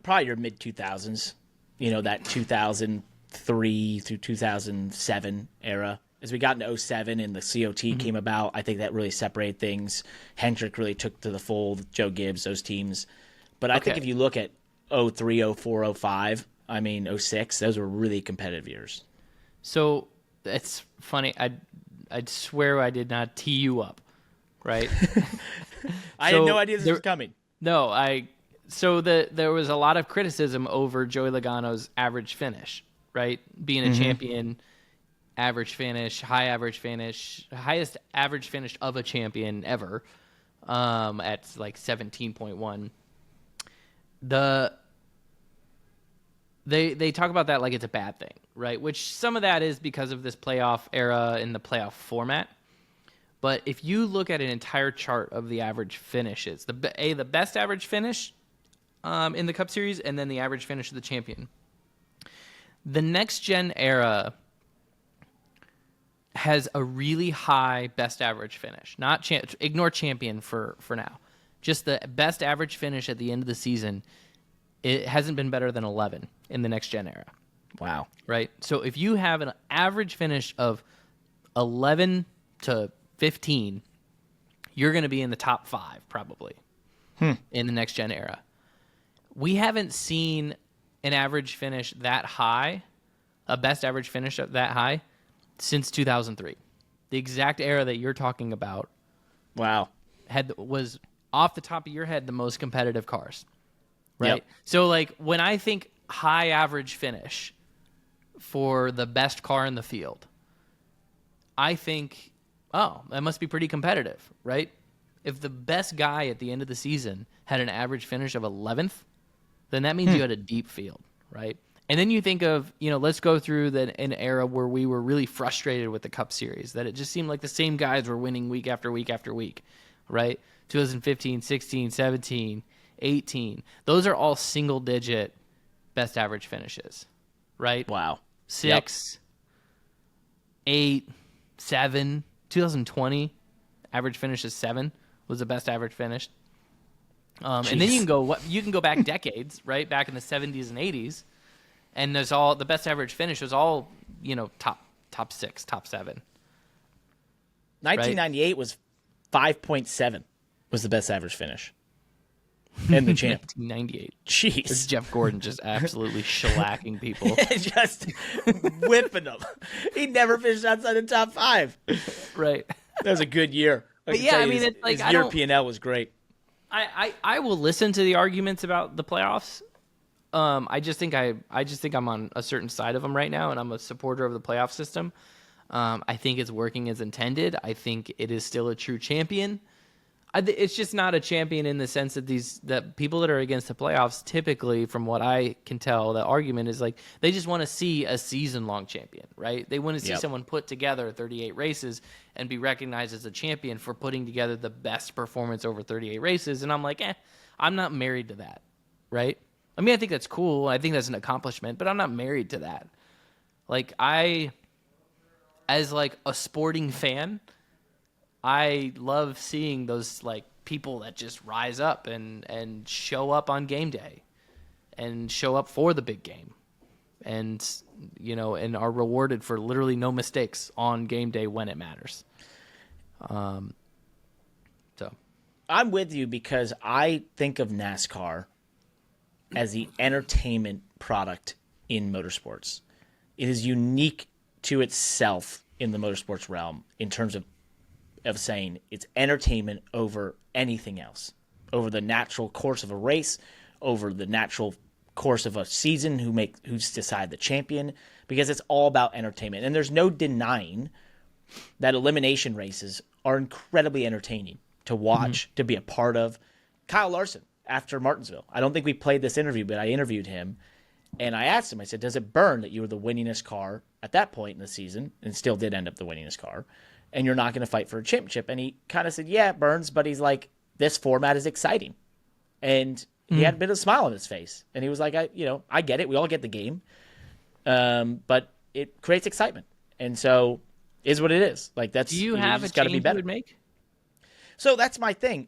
Probably your mid 2000s, that 2003 through 2007 era. As we got into 07 and the COT came about, I think that really separated things. Hendrick really took to the fold, Joe Gibbs, those teams. But I think if you look at 03, 04, 05, 06, those were really competitive years. So it's funny. I'd swear I did not tee you up, right? I had no idea this was coming. No, there was a lot of criticism over Joey Logano's average finish, right? Being a champion, average finish, high average finish, highest average finish of a champion ever, at like 17.1. They talk about that like it's a bad thing, right? Which some of that is because of this playoff era and the playoff format. But if you look at an entire chart of the average finishes, the best average finish in the Cup Series, and then the average finish of the champion, the next gen era has a really high best average finish. Not ignore champion for now. Just the best average finish at the end of the season. It hasn't been better than 11 in the next gen era. Wow. Right? So if you have an average finish of 11 to 15, you're going to be in the top 5 probably in the next gen era. We haven't seen an average finish that high, a best average finish that high, since 2003. The exact era that you're talking about. Wow. Was off the top of your head the most competitive cars. Right? Yep. So like when I think high average finish for the best car in the field, I think, oh, that must be pretty competitive, right? If the best guy at the end of the season had an average finish of 11th, then that means you had a deep field, right? And then you think of, let's go through an era where we were really frustrated with the Cup Series, that it just seemed like the same guys were winning week after week after week, right? 2015, 16, 17, 18. Those are all single-digit best average finishes, right? Wow. 6, 8, 7. 2020, average finish is 7 was the best average finich. And then you can go back decades, right? Back in the 70s and 80s, and there's all the best average finish was all top 6, top 7. 1998 was 5.7 was the best average finish. And the champ. 1998. Jeez. It's Jeff Gordon just absolutely shellacking people. Just whipping them. He never finished outside the top 5. Right. That was a good year. But yeah, it's like his European L was great. I will listen to the arguments about the playoffs. I just think I'm on a certain side of them right now, and I'm a supporter of the playoff system. I think it's working as intended. I think it is still a true champion. It's just not a champion in the sense that people that are against the playoffs, typically, from what I can tell, the argument is like they just want to see a season-long champion, right? They want to see someone put together 38 races and be recognized as a champion for putting together the best performance over 38 races. And I'm like, I'm not married to that, right? I mean, I think that's cool. I think that's an accomplishment, but I'm not married to that. Like, I as like a sporting fan, I love seeing those like people that just rise up and show up on game day and show up for the big game and, and are rewarded for literally no mistakes on game day when it matters. So I'm with you because I think of NASCAR as the entertainment product in motorsports. It is unique to itself in the motorsports realm in terms of saying it's entertainment over anything else, over the natural course of a race, over the natural course of a season, who's decide the champion, because it's all about entertainment. And there's no denying that elimination races are incredibly entertaining to watch, to be a part of. Kyle Larson, after Martinsville, I don't think we played this interview, but I interviewed him, and I asked him, I said, does it burn that you were the winningest car at that point in the season, and still did end up the winningest car, and you're not going to fight for a championship? And he kind of said, yeah, it burns, but he's like, this format is exciting. And he had a bit of a smile on his face. And he was like, I get it. We all get the game. But it creates excitement. And so is what it is. Like, that's, do you have a change you would make? So that's my thing.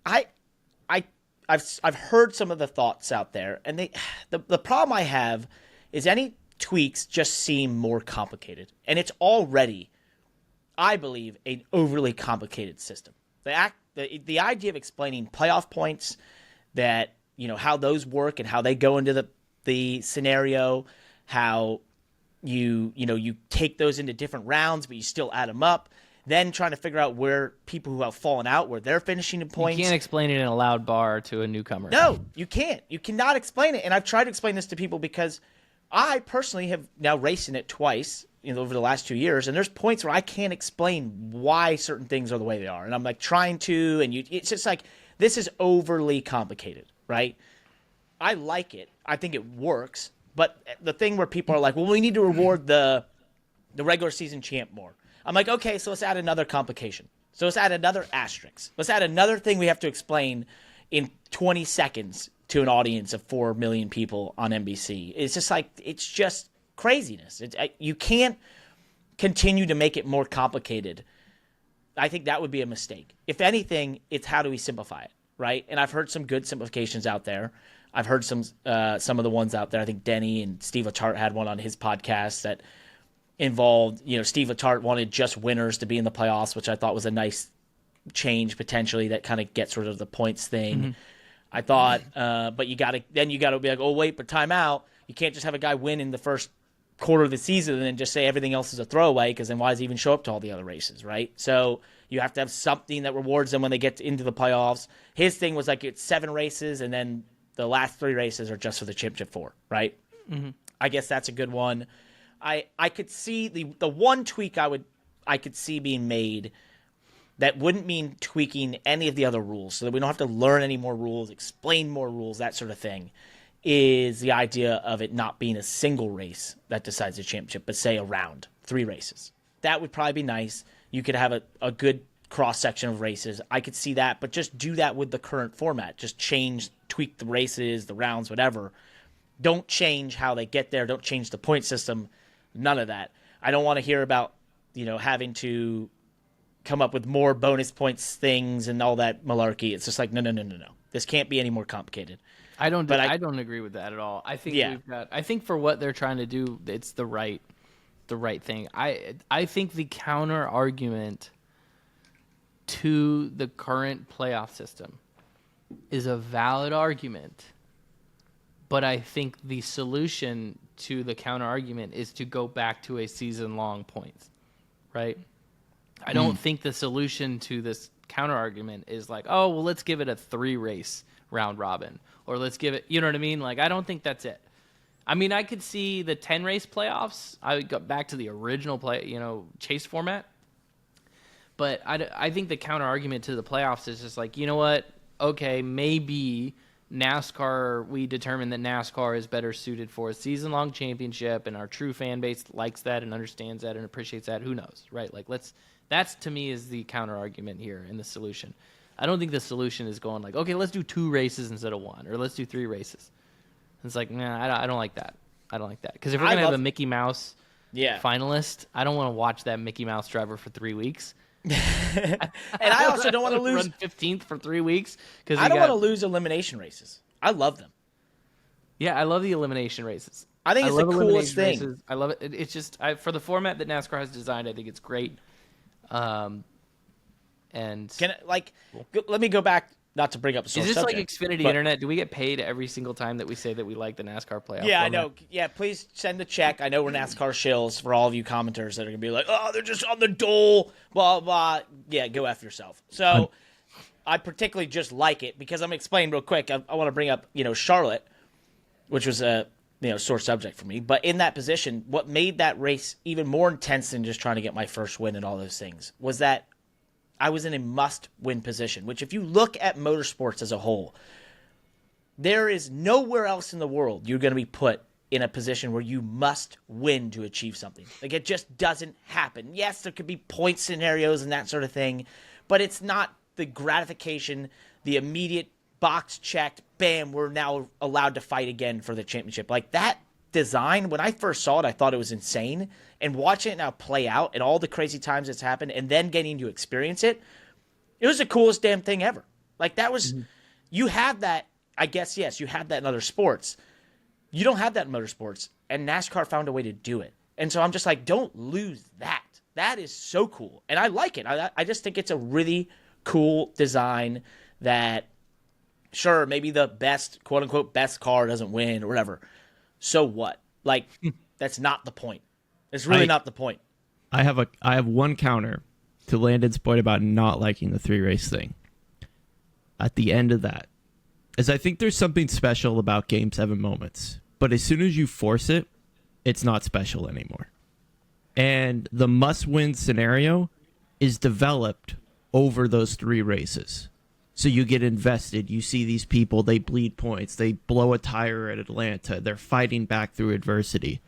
I've heard some of the thoughts out there, and the problem I have is any tweaks just seem more complicated. And it's already, I believe, an overly complicated system. The idea of explaining playoff points, that how those work and how they go into the scenario, how you take those into different rounds, but you still add them up. Then trying to figure out where people who have fallen out, where they're finishing in points. You can't explain it in a loud bar to a newcomer. No, you can't. You cannot explain it. And I've tried to explain this to people because I personally have now raced in it twice over the last 2 years, and there's points where I can't explain why certain things are the way they are. And I'm like trying to, and it's just like, this is overly complicated, right? I like it. I think it works. But the thing where people are like, well, we need to reward the regular season champ more. I'm like, okay, so let's add another complication. So let's add another asterisk. Let's add another thing we have to explain in 20 seconds to an audience of 4 million people on NBC. It's just like, it's just craziness. You can't continue to make it more complicated. I think that would be a mistake. If anything, it's how do we simplify it, right? And I've heard some good simplifications out there. I've heard some of the ones out there. I think Denny and Steve Letarte had one on his podcast that involved, Steve Letarte wanted just winners to be in the playoffs, which I thought was a nice change potentially that kind of gets rid of the points thing. Mm-hmm. I thought, but you got to be like, oh wait, but time out. You can't just have a guy win in the first quarter of the season and then just say everything else is a throwaway, because then why does he even show up to all the other races, right? So you have to have something that rewards them when they get into the playoffs. His thing was like, it's 7 races and then the last 3 races are just for the championship 4, right? Mm-hmm. I guess that's a good one. I could see the one tweak I could see being made that wouldn't mean tweaking any of the other rules, so that we don't have to learn any more rules, explain more rules, that sort of thing, is the idea of it not being a single race that decides the championship, but say a round, 3 races. That would probably be nice. You could have a good cross-section of races. I could see that, but just do that with the current format. Just tweak the races, the rounds, whatever. Don't change how they get there. Don't change the point system. None of that. I don't want to hear about, having to come up with more bonus points things and all that malarkey. It's just like, no. This can't be any more complicated. I don't agree with that at all. I think I think for what they're trying to do, it's the right thing. I think the counter argument to the current playoff system is a valid argument, but I think the solution to the counter argument is to go back to a season-long points, right? I don't think the solution to this counter argument is like, oh, well, let's give it a 3-race round robin, or let's give it, you know what I mean? Like, I don't think that's it. I mean, I could see the 10-race playoffs. I would go back to the original chase format. But I think the counter argument to the playoffs is just like, you know what? Okay, maybe NASCAR, we determined that NASCAR is better suited for a season-long championship, and our true fan base likes that and understands that and appreciates that. Who knows, right? Like, that's to me is the counter argument here in the solution. I don't think the solution is going like, okay, let's do 2 races instead of 1, or let's do 3 races. It's like, nah, I don't like that. I don't like that, because if we're gonna have a Mickey Mouse finalist. I don't want to watch that Mickey Mouse driver for 3 weeks. And I also don't want to lose run 15th for 3 weeks because I don't want to lose elimination races. I love them. Yeah, I love the elimination races. I think it's the coolest thing. Races. I love it. It's just for the format that NASCAR has designed, I think it's great. And let me go back. Not to bring up a sore is this subject, like Xfinity Internet? Do we get paid every single time that we say that we like the NASCAR playoff? Yeah, format? I know. Yeah, please send a check. I know we're NASCAR shills for all of you commenters that are going to be like, oh, they're just on the dole, blah, blah. Yeah, go F yourself. So I particularly just like it because I'm explaining real quick. I want to bring up, Charlotte, which was a sore subject for me. But in that position, what made that race even more intense than just trying to get my first win and all those things was that I was in a must-win position, which if you look at motorsports as a whole, there is nowhere else in the world you're going to be put in a position where you must win to achieve something. Like, it just doesn't happen. Yes, there could be point scenarios and that sort of thing, but it's not the gratification, the immediate box checked, bam, we're now allowed to fight again for the championship. Like, that design, when I first saw it, I thought it was insane. And watching it now play out and all the crazy times it's happened and then getting to experience it, it was the coolest damn thing ever. Like, that was, you have that, I guess, yes, you have that in other sports. You don't have that in motorsports, and NASCAR found a way to do it. And so I'm just like, don't lose that. That is so cool. And I like it. I just think it's a really cool design that, sure, maybe the best, quote-unquote, best car doesn't win or whatever. So what? Like, that's not the point. It's really not the point. I have one counter to Landon's point about not liking the 3-race thing. At the end of that, is I think there's something special about Game 7 moments. But as soon as you force it, it's not special anymore. And the must-win scenario is developed over those 3 races. So you get invested. You see these people, they bleed points. They blow a tire at Atlanta. They're fighting back through adversity.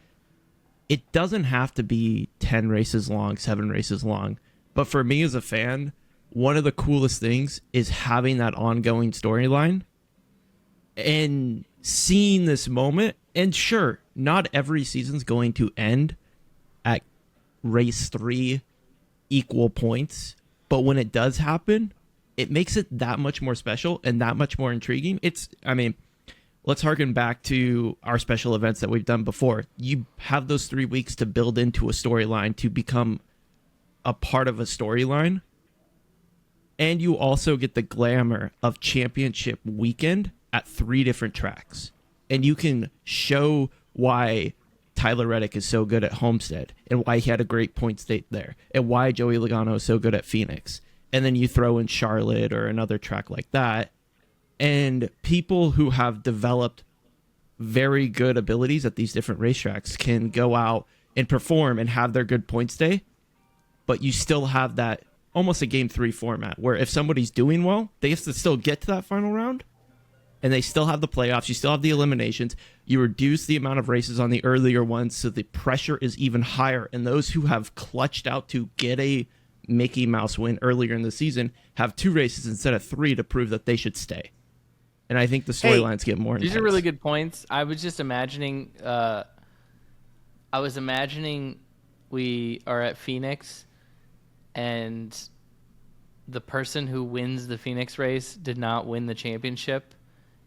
It doesn't have to be 10 races long, 7 races long. But for me as a fan, one of the coolest things is having that ongoing storyline and seeing this moment. And sure, not every season's going to end at race 3 equal points. But when it does happen, it makes it that much more special and that much more intriguing. Let's harken back to our special events that we've done before. You have those 3 weeks to build into a storyline, to become a part of a storyline. And you also get the glamour of championship weekend at 3 different tracks. And you can show why Tyler Reddick is so good at Homestead and why he had a great point state there and why Joey Logano is so good at Phoenix. And then you throw in Charlotte or another track like that. And people who have developed very good abilities at these different racetracks can go out and perform and have their good points day. But you still have that almost a Game 3 format where if somebody's doing well, they have to still get to that final round. And they still have the playoffs. You still have the eliminations. You reduce the amount of races on the earlier ones so the pressure is even higher. And those who have clutched out to get a Mickey Mouse win earlier in the season have 2 races instead of 3 to prove that they should stay. And I think the storylines get more intense. These are really good points. I was just imagining we are at Phoenix and the person who wins the Phoenix race did not win the championship,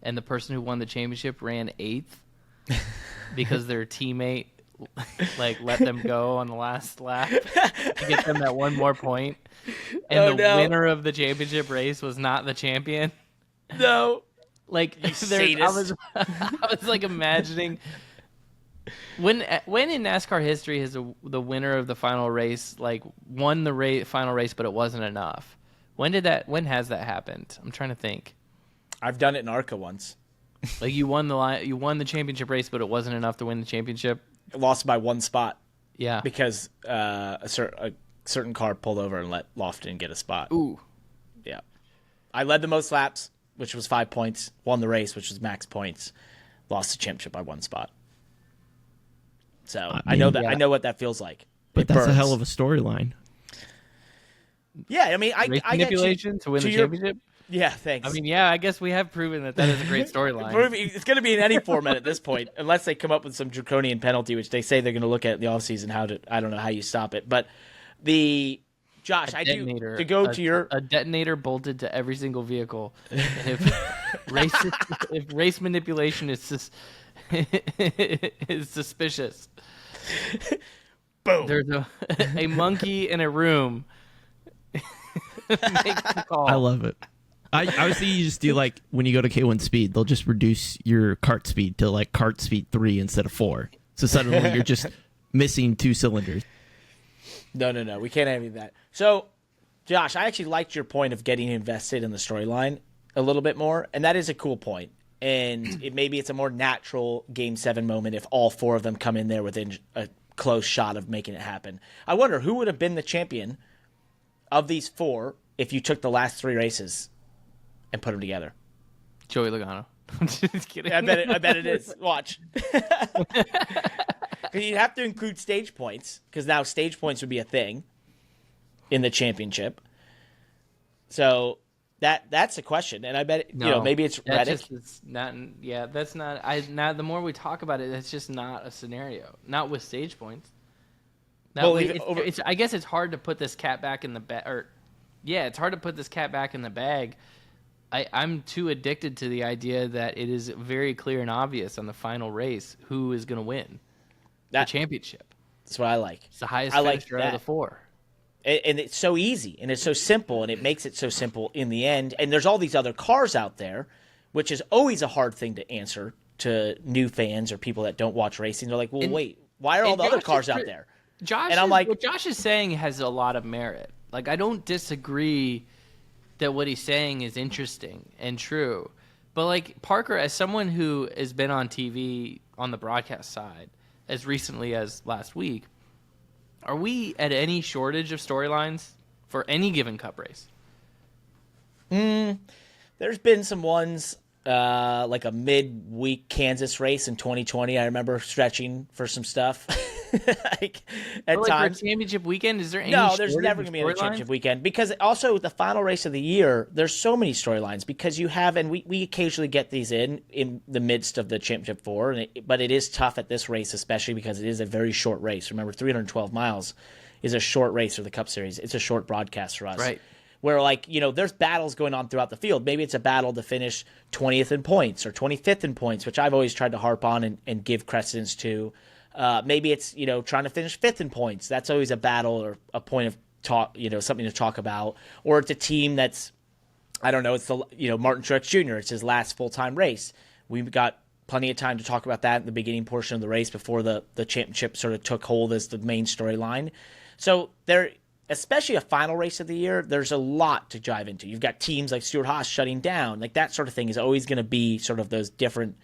and the person who won the championship ran 8th because their teammate let them go on the last lap to get them that one more point. And winner of the championship race was not the champion. No. I was imagining when in NASCAR history has the winner of the final race won the final race, but it wasn't enough. When has that happened? I'm trying to think. I've done it in ARCA once. You won the championship race, but it wasn't enough to win the championship. I lost by 1 spot. Yeah, because a certain car pulled over and let Lofton get a spot. Ooh, yeah. I led the most laps, which was 5 points. Won the race, which was max points. Lost the championship by 1 spot. So I know that. Yeah. I know what that feels like. But that's a hell of a storyline. Yeah, I mean, race manipulation to win the championship. Yeah, thanks. I mean, yeah, I guess we have proven that is a great storyline. It's going to be in any format at this point, unless they come up with some draconian penalty, which they say they're going to look at in the offseason. I don't know how you stop it, but Josh, to go to your a detonator bolted to every single vehicle. And if race manipulation is is suspicious, boom. There's a monkey in a room. Makes the call. I love it. I was thinking you just do like when you go to K1 Speed, they'll just reduce your kart speed to like kart speed 3 instead of 4. So suddenly you're just missing 2 cylinders. No, we can't have any of that. So, Josh, I actually liked your point of getting invested in the storyline a little bit more, and that is a cool point. And maybe it's a more natural Game 7 moment if all 4 of them come in there within a close shot of making it happen. I wonder who would have been the champion of these 4 if you took the last 3 races and put them together. Joey Logano. I'm just kidding. I bet it is. Watch. You'd have to include stage points, because now stage points would be a thing in the championship. So that's a question, and I bet maybe it's Reddick. It's not. Yeah, that's not. Now the more we talk about it, that's just not a scenario. Not with stage points. I guess it's hard to put this cat back in the bag. It's hard to put this cat back in the bag. I'm too addicted to the idea that it is very clear and obvious on the final race who is going to win the championship. That's what I like. It's the highest finisher out of the 4. And it's so easy, and it's so simple, and it makes it so simple in the end. And there's all these other cars out there, which is always a hard thing to answer to new fans or people that don't watch racing. They're like, wait, why are all the other cars out there? What Josh is saying has a lot of merit. Like, I don't disagree that what he's saying is interesting and true. But, like, Parker, as someone who has been on TV on the broadcast side as recently as last week, are we at any shortage of storylines for any given Cup race? There's been some ones, like a midweek Kansas race in 2020. I remember stretching for some stuff. At times. For a championship weekend, is there any? No, there's never going to be a championship weekend, because also the final race of the year, there's so many storylines, because you have, and we occasionally get these in the midst of the championship 4, but it is tough at this race, especially because it is a very short race. Remember, 312 miles is a short race for the Cup Series. It's a short broadcast for us. Right. Where, there's battles going on throughout the field. Maybe it's a battle to finish 20th in points or 25th in points, which I've always tried to harp on and give precedence to. Maybe it's, trying to finish 5th in points. That's always a battle or a point of talk, something to talk about. Or it's a team that's, I don't know, it's Martin Truex Jr. It's his last full-time race. We've got plenty of time to talk about that in the beginning portion of the race before the championship sort of took hold as the main storyline. So especially a final race of the year, there's a lot to dive into. You've got teams like Stewart-Haas shutting down. Like, that sort of thing is always going to be sort of those different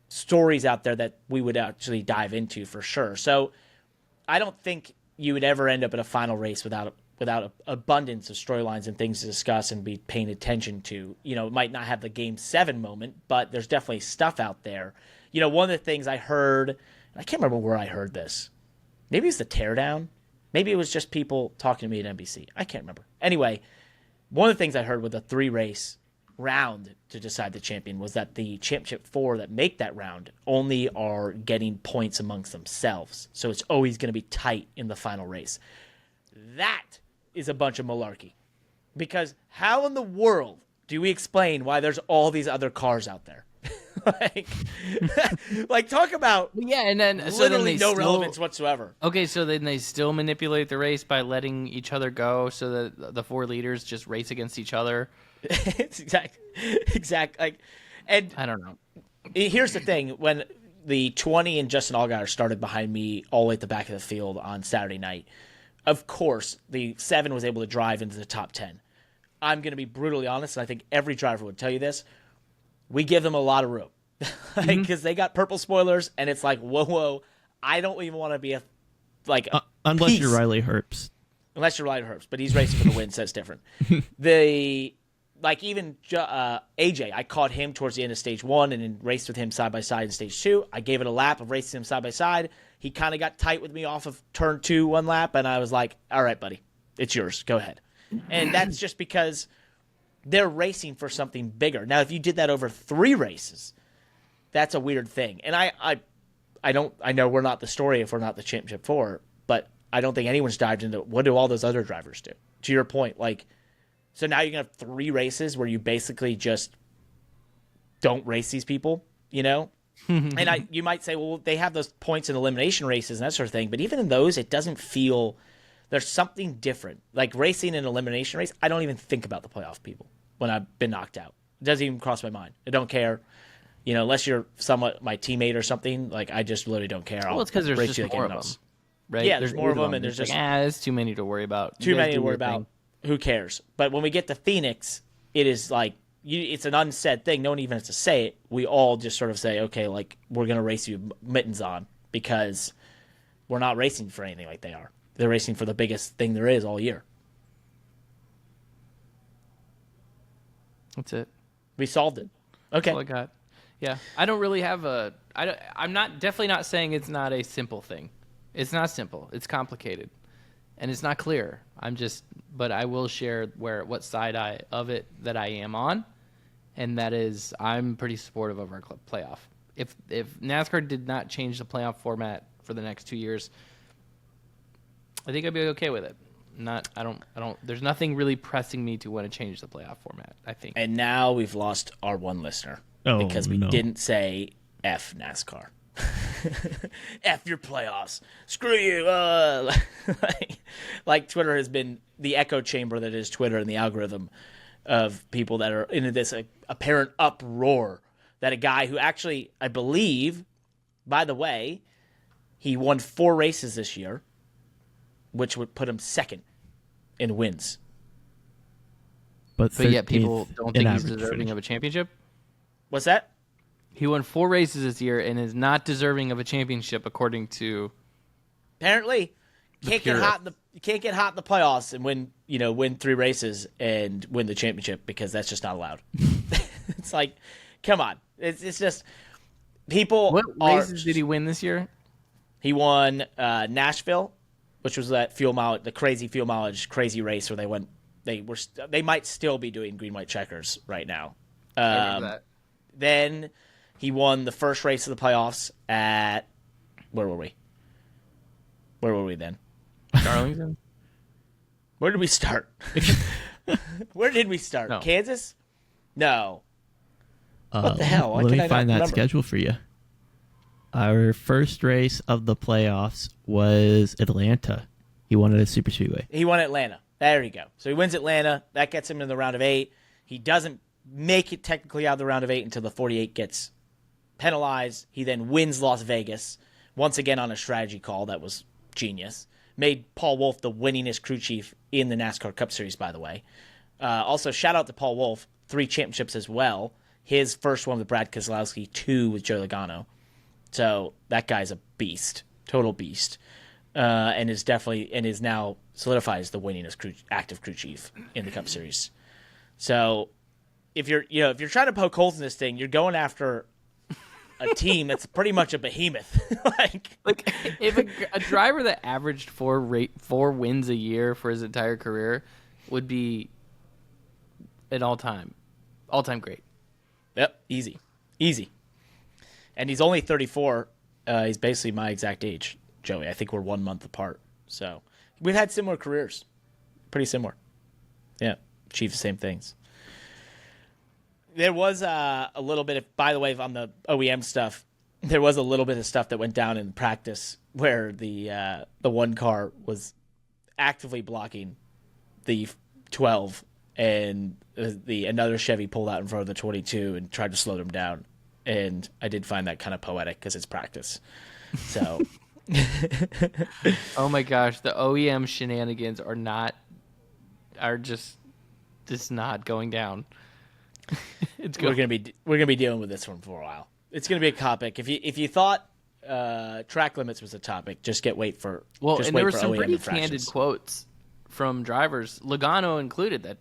stories out there that we would actually dive into for sure. So I don't think you would ever end up at a final race without an abundance of storylines and things to discuss and be paying attention to. It might not have the Game 7 moment, but there's definitely stuff out there. One of the things I heard, and I can't remember where I heard this. Maybe it's the teardown. Maybe it was just people talking to me at NBC. I can't remember. Anyway, one of the things I heard with the 3-race round to decide the champion was that the championship 4 that make that round only are getting points amongst themselves. So it's always going to be tight in the final race. That is a bunch of malarkey. Because how in the world do we explain why there's all these other cars out there? Talk about and then literally no relevance whatsoever. Okay, so then they still manipulate the race by letting each other go so that the 4 leaders just race against each other. It's exact. And I don't know. Here's the thing: when the 20 and Justin Allgaier started behind me all the way at the back of the field on Saturday night, of course the 7 was able to drive into the top 10. I'm going to be brutally honest, and I think every driver would tell you this. We give them a lot of room because they got purple spoilers, and it's like, whoa! I don't even want to be unless you're Riley Herbst. Unless you're Riley Herbst, but he's racing for the win, so it's different. Even AJ, I caught him towards the end of stage 1 and then raced with him side by side in stage 2. I gave it a lap of racing him side by side. He kind of got tight with me off of turn 2 one lap, and I was like, all right, buddy, it's yours. Go ahead. And that's just because they're racing for something bigger. Now, if you did that over 3 races, that's a weird thing. And I know we're not the story if we're not the championship 4, but I don't think anyone's dived into what do all those other drivers do. To your point, like, so now you're going to have 3 races where you basically just don't race these people, you know? And you might say, well, they have those points in elimination races and that sort of thing. But even in those, it doesn't feel there's something different. Like racing an elimination race, I don't even think about the playoff people when I've been knocked out. It doesn't even cross my mind. I don't care. You know, unless you're somewhat my teammate or something, like I just literally don't care. Well, it's because there's just more of them, right? Yeah, there's more of them, and there's just there's too many to worry about. Too many to worry about. Who cares? But when we get to Phoenix, it is like it's an unsaid thing. No one even has to say it. We all just sort of say, okay, like we're gonna race you mittens on because we're not racing for anything like they are. They're racing for the biggest thing there is all year. That's it. We solved it. Okay. That's all I got. Yeah, I don't really have I'm definitely not saying it's not a simple thing. It's not simple. It's complicated, and it's not clear. But I will share what side of it that I am on, and that is I'm pretty supportive of our playoff. If NASCAR did not change the playoff format for the next 2 years, I think I'd be okay with it. I don't. There's nothing really pressing me to want to change the playoff format, I think. And now we've lost our one listener because we didn't say F NASCAR. F your playoffs. Screw you. Like Twitter has been the echo chamber that is Twitter and the algorithm of people that are into this apparent uproar that a guy who actually, I believe, by the way, he won 4 races this year, which would put him second in wins. But yet people don't think he's deserving of a championship? What's that? He won 4 races this year and is not deserving of a championship, according to. Apparently, you can't get hot in the playoffs and win 3 races and win the championship because that's just not allowed. It's like, come on, it's just people. What races did he win this year? He won Nashville, which was that the crazy fuel mileage, crazy race where they might still be doing green white checkers right now. Then he won the first race of the playoffs at where were we? Where were we then? Darlington. Where did we start? Where did we start? No. Kansas? No. What the hell? Let me find that schedule for you. Our first race of the playoffs was Atlanta. He won it at Super Speedway. He won Atlanta. There you go. So he wins Atlanta. That gets him in the round of 8. He doesn't make it technically out of the round of 8 until the 48 gets penalized. He then wins Las Vegas, once again on a strategy call that was genius. Made Paul Wolfe the winningest crew chief in the NASCAR Cup Series, by the way. Also, shout out to Paul Wolfe, 3 championships as well. His first one with Brad Keselowski, 2 with Joey Logano. So that guy's a beast, total beast, and is now solidified as the winningest active crew chief in the Cup Series. So if you're trying to poke holes in this thing, you're going after a team that's pretty much a behemoth. like if a driver that averaged 4 wins a year for his entire career would be an all-time great. Yep, easy. And he's only 34. He's basically my exact age, Joey. I think we're 1 month apart. So we've had similar careers. Pretty similar. Yeah, achieved the same things. There was a little bit of, by the way, on the OEM stuff, there was a little bit of stuff that went down in practice where the one car was actively blocking the 12 and another Chevy pulled out in front of the 22 and tried to slow them down. And I did find that kind of poetic because it's practice. So, oh my gosh, the OEM shenanigans are just not going down. We're gonna be dealing with this one for a while. It's gonna be a topic. If you thought track limits was a topic, wait for there were some OEM pretty infractions. candid quotes from drivers, Logano included. That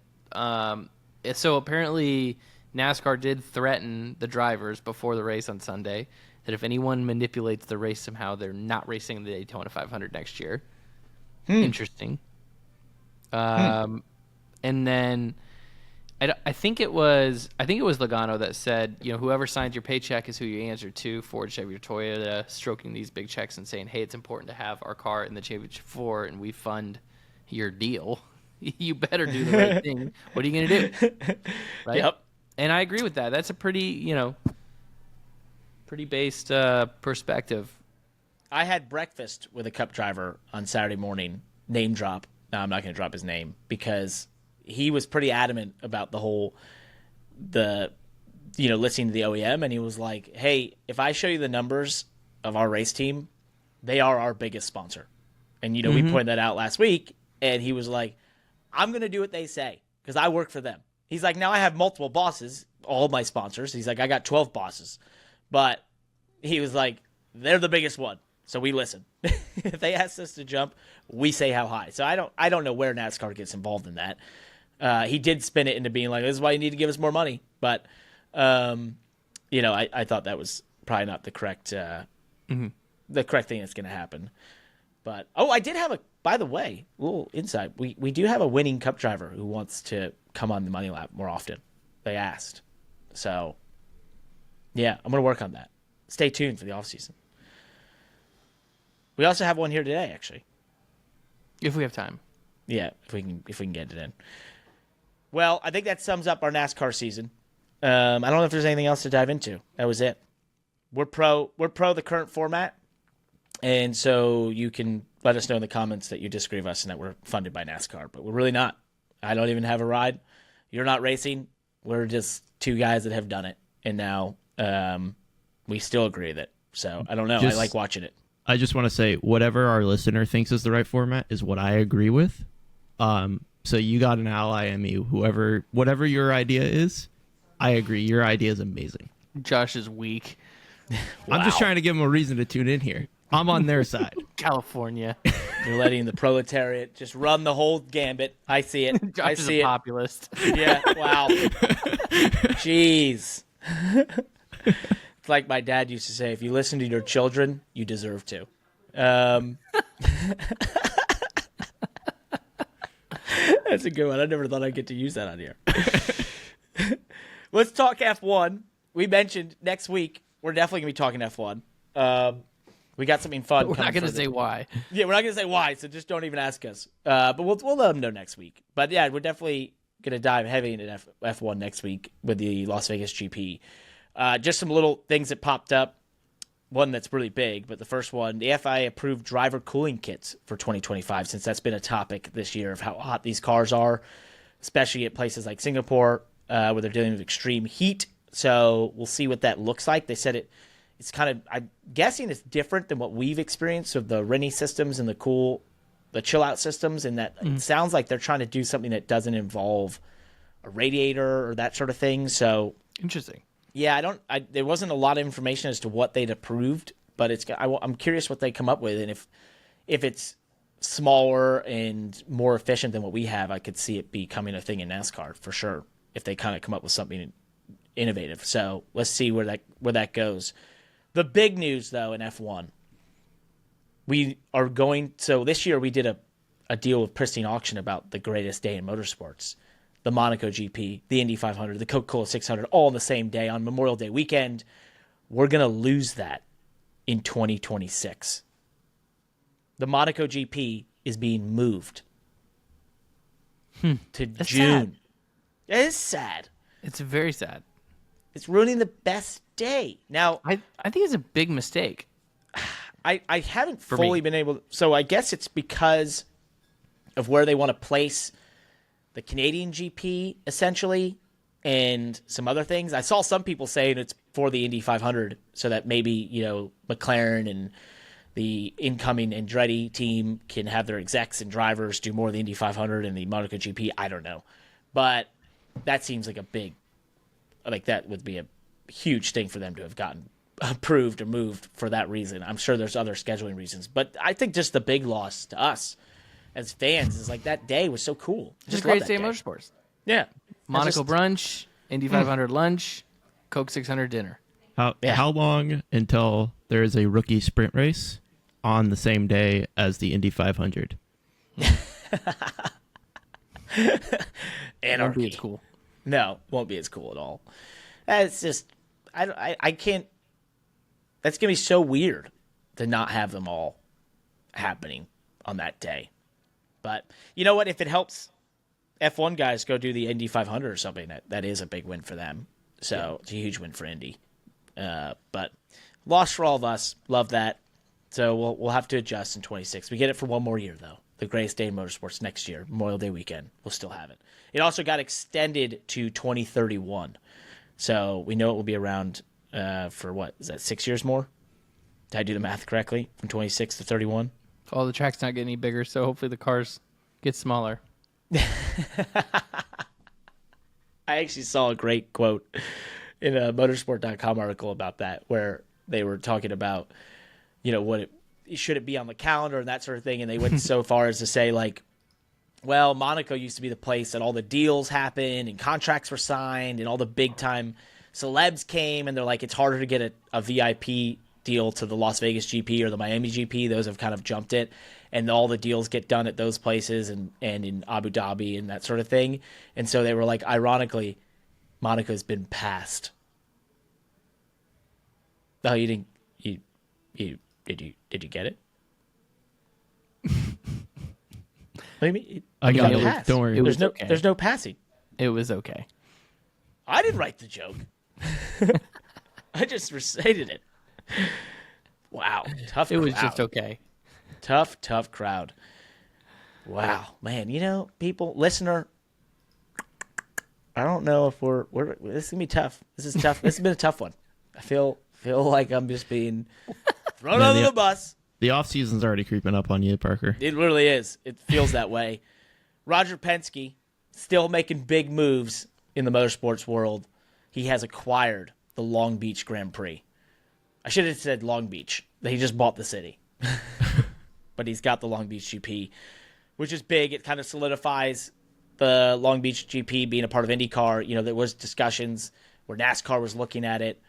so apparently NASCAR did threaten the drivers before the race on Sunday that if anyone manipulates the race somehow, they're not racing the Daytona 500 next year. Interesting. And then I think it was Logano that said, whoever signs your paycheck is who you answer to. Ford, Chevy, or Toyota, stroking these big checks and saying, hey, it's important to have our car in the championship four, and we fund your deal. You better do the right thing. What are you going to do? Right? Yep. And I agree with that. That's a pretty based perspective. I had breakfast with a Cup driver on Saturday morning, name drop. No, I'm not going to drop his name because he was pretty adamant about listening to the OEM, and he was like, hey, if I show you the numbers of our race team, they are our biggest sponsor. And, we pointed that out last week, and he was like, I'm going to do what they say because I work for them. He's like, now I have multiple bosses, all my sponsors. He's like, I got 12 bosses. But he was like, they're the biggest one, so we listen. If they ask us to jump, we say how high. So I don't know where NASCAR gets involved in that. He did spin it into being like, this is why you need to give us more money. But, I thought that was probably not the correct thing that's going to happen. But, I did have by the way, a little insight. We do have a winning Cup driver who wants to come on the Money Lap more often. They asked. So, yeah, I'm going to work on that. Stay tuned for the offseason. We also have one here today, actually. If we have time. Yeah, if we can get it in. Well, I think that sums up our NASCAR season. I don't know if there's anything else to dive into. That was it. We're pro the current format, and so you can let us know in the comments that you disagree with us and that we're funded by NASCAR, but we're really not. I don't even have a ride. You're not racing. We're just two guys that have done it, and now we still agree with it. So I don't know. I like watching it. I just want to say whatever our listener thinks is the right format is what I agree with. So you got an ally in me. Whatever your idea is, I agree. Your idea is amazing. Josh is weak. Wow. I'm just trying to give them a reason to tune in here. I'm on their side. California. You're letting the proletariat just run the whole gambit. I see it. Josh I is see a populist. Yeah. Wow. Jeez. It's like my dad used to say, if you listen to your children, you deserve to. That's a good one. I never thought I'd get to use that on here. Let's talk F1. We mentioned next week we're definitely going to be talking F1. We got something fun. We're not going to say why. Yeah, we're not going to say why, so just don't even ask us. But we'll let them know next week. But yeah, we're definitely going to dive heavy into F1 next week with the Las Vegas GP. Just some little things that popped up. One that's really big, but the first one, the FIA approved driver cooling kits for 2025, since that's been a topic this year of how hot these cars are, especially at places like Singapore, where they're dealing with extreme heat. So we'll see what that looks like. They said it's kind of, I'm guessing it's different than what we've experienced with the Rennie systems and the chill out systems, in that it sounds like they're trying to do something that doesn't involve a radiator or that sort of thing. So interesting. Yeah, there wasn't a lot of information as to what they'd approved, but I'm curious what they come up with, and if it's smaller and more efficient than what we have, I could see it becoming a thing in NASCAR for sure if they kind of come up with something innovative. So let's see where that goes. The big news though in F1, so this year we did a deal with Pristine Auction about the greatest day in motorsports. The Monaco GP, the Indy 500, the Coca-Cola 600, all on the same day on Memorial Day weekend. We're going to lose that in 2026. The Monaco GP is being moved to That's June. sad. It is sad. It's very sad. It's ruining the best day. Now, I think it's a big mistake. I haven't fully been able to, so I guess it's because of where they want to place the Canadian GP, essentially, and some other things. I saw some people saying it's for the Indy 500, so that maybe, McLaren and the incoming Andretti team can have their execs and drivers do more of the Indy 500 and the Monaco GP. I don't know. But that seems like that would be a huge thing for them to have gotten approved or moved for that reason. I'm sure there's other scheduling reasons. But I think just the big loss to us as fans is like that day was so cool. Just the greatest day of motorsports. Yeah. Monaco brunch, Indy 500 lunch, Coke 600 dinner. How long until there is a rookie sprint race on the same day as the Indy 500? Anarchy. It's cool. No, won't be as cool at all. It's just, I can't. That's gonna be so weird to not have them all happening on that day. But you know what? If it helps F1 guys go do the Indy 500 or something, that is a big win for them. So It's a huge win for Indy. But loss for all of us. Love that. So we'll have to adjust in 26. We get it for one more year though. The greatest day in motorsports next year, Memorial Day weekend. We'll still have it. It also got extended to 2031. So we know it will be around for what? Is that 6 years more? Did I do the math correctly? From 26 to 31? Oh, the track's not getting any bigger, so hopefully the cars get smaller. I actually saw a great quote in a motorsport.com article about that, where they were talking about, should it be on the calendar and that sort of thing. And they went so far as to say, like, well, Monaco used to be the place that all the deals happened and contracts were signed and all the big time celebs came. And they're like, it's harder to get a VIP deal to the Las Vegas GP or the Miami GP. Those have kind of jumped it. And all the deals get done at those places and in Abu Dhabi and that sort of thing. And so they were like, ironically, Monaco's been passed. Oh, you didn't, did you get it? What do you mean? I got it. Pass. Don't worry. There's no passing. It was okay. I didn't write the joke. I just recited it. Wow. Tough crowd. It was just okay. Tough crowd. Wow. Man, listener, I don't know if we're this is going to be tough. This is tough. This has been a tough one. I feel like I'm just being thrown under the bus. The off season's already creeping up on you, Parker. It really is. It feels that way. Roger Penske still making big moves in the motorsports world. He has acquired the Long Beach Grand Prix. I should have said Long Beach. He just bought the city. But he's got the Long Beach GP, which is big. It kind of solidifies the Long Beach GP being a part of IndyCar. There was discussions where NASCAR was looking at it.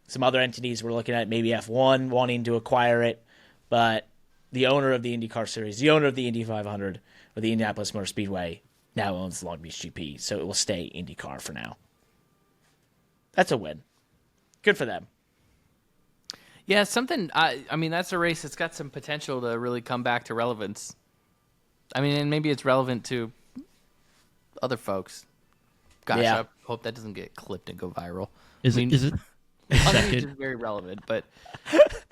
Some other entities were looking at it, maybe F1 wanting to acquire it. But the owner of the IndyCar Series, the owner of the Indy 500, or the Indianapolis Motor Speedway, now owns the Long Beach GP. So it will stay IndyCar for now. That's a win. Good for them. Yeah, something. I mean, that's a race that's got some potential to really come back to relevance. I mean, and maybe it's relevant to other folks. Gosh, Yeah. I hope that doesn't get clipped and go viral. Is it? I think it's just very relevant, but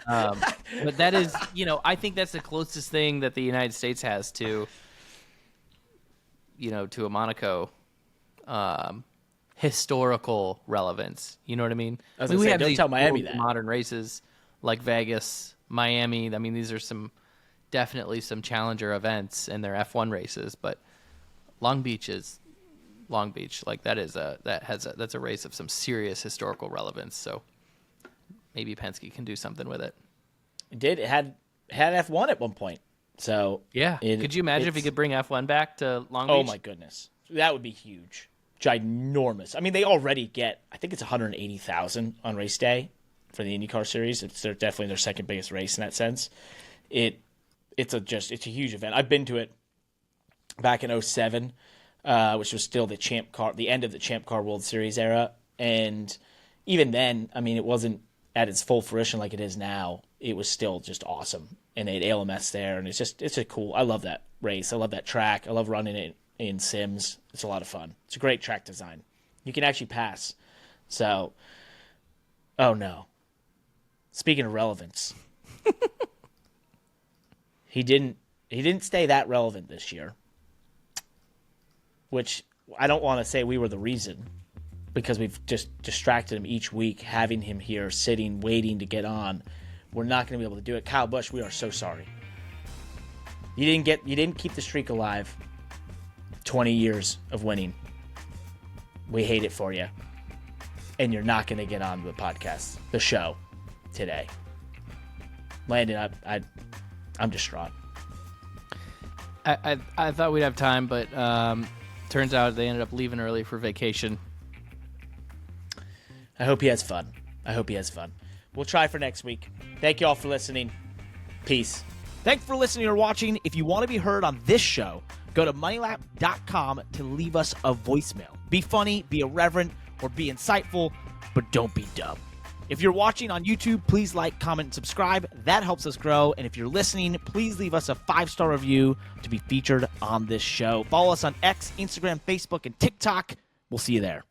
that is, I think that's the closest thing that the United States has to, to a Monaco historical relevance. You know what I mean? We have don't tell Miami that. Modern races like Vegas, Miami. I mean, these are definitely some challenger events and they're F1 races, but Long Beach is Long Beach. Like that's a race of some serious historical relevance. So maybe Penske can do something with it. It did. It had F1 at one point. So yeah. Could you imagine if he could bring F1 back to Long Beach? Oh my goodness. That would be huge. Ginormous. I mean, they already get, I think it's 180,000 on race day for the IndyCar Series. It's definitely their second biggest race in that sense. It's a huge event. I've been to it back in 2007, which was still the end of the Champ Car World Series era. And even then, I mean, it wasn't at its full fruition like it is now. It was still just awesome. And they had ALMS there, and it's a cool, I love that race. I love that track. I love running it in sims. It's a lot of fun. It's a great track design. You can actually pass. So, oh no. Speaking of relevance, he didn't stay that relevant this year, which I don't want to say we were the reason, because we've just distracted him each week, having him here sitting, waiting to get on. We're not going to be able to do it. Kyle Busch, we are so sorry. You didn't keep the streak alive. 20 years of winning. We hate it for you. And you're not going to get on the podcast, the show, today. Landon, I'm distraught. I thought we'd have time, but turns out they ended up leaving early for vacation. I hope he has fun. We'll try for next week. Thank you all for listening. Peace. Thanks for listening or watching. If you want to be heard on this show, go to moneylap.com to leave us a voicemail. Be funny, be irreverent, or be insightful, but don't be dumb. If you're watching on YouTube, please like, comment, and subscribe. That helps us grow. And if you're listening, please leave us a 5-star review to be featured on this show. Follow us on X, Instagram, Facebook, and TikTok. We'll see you there.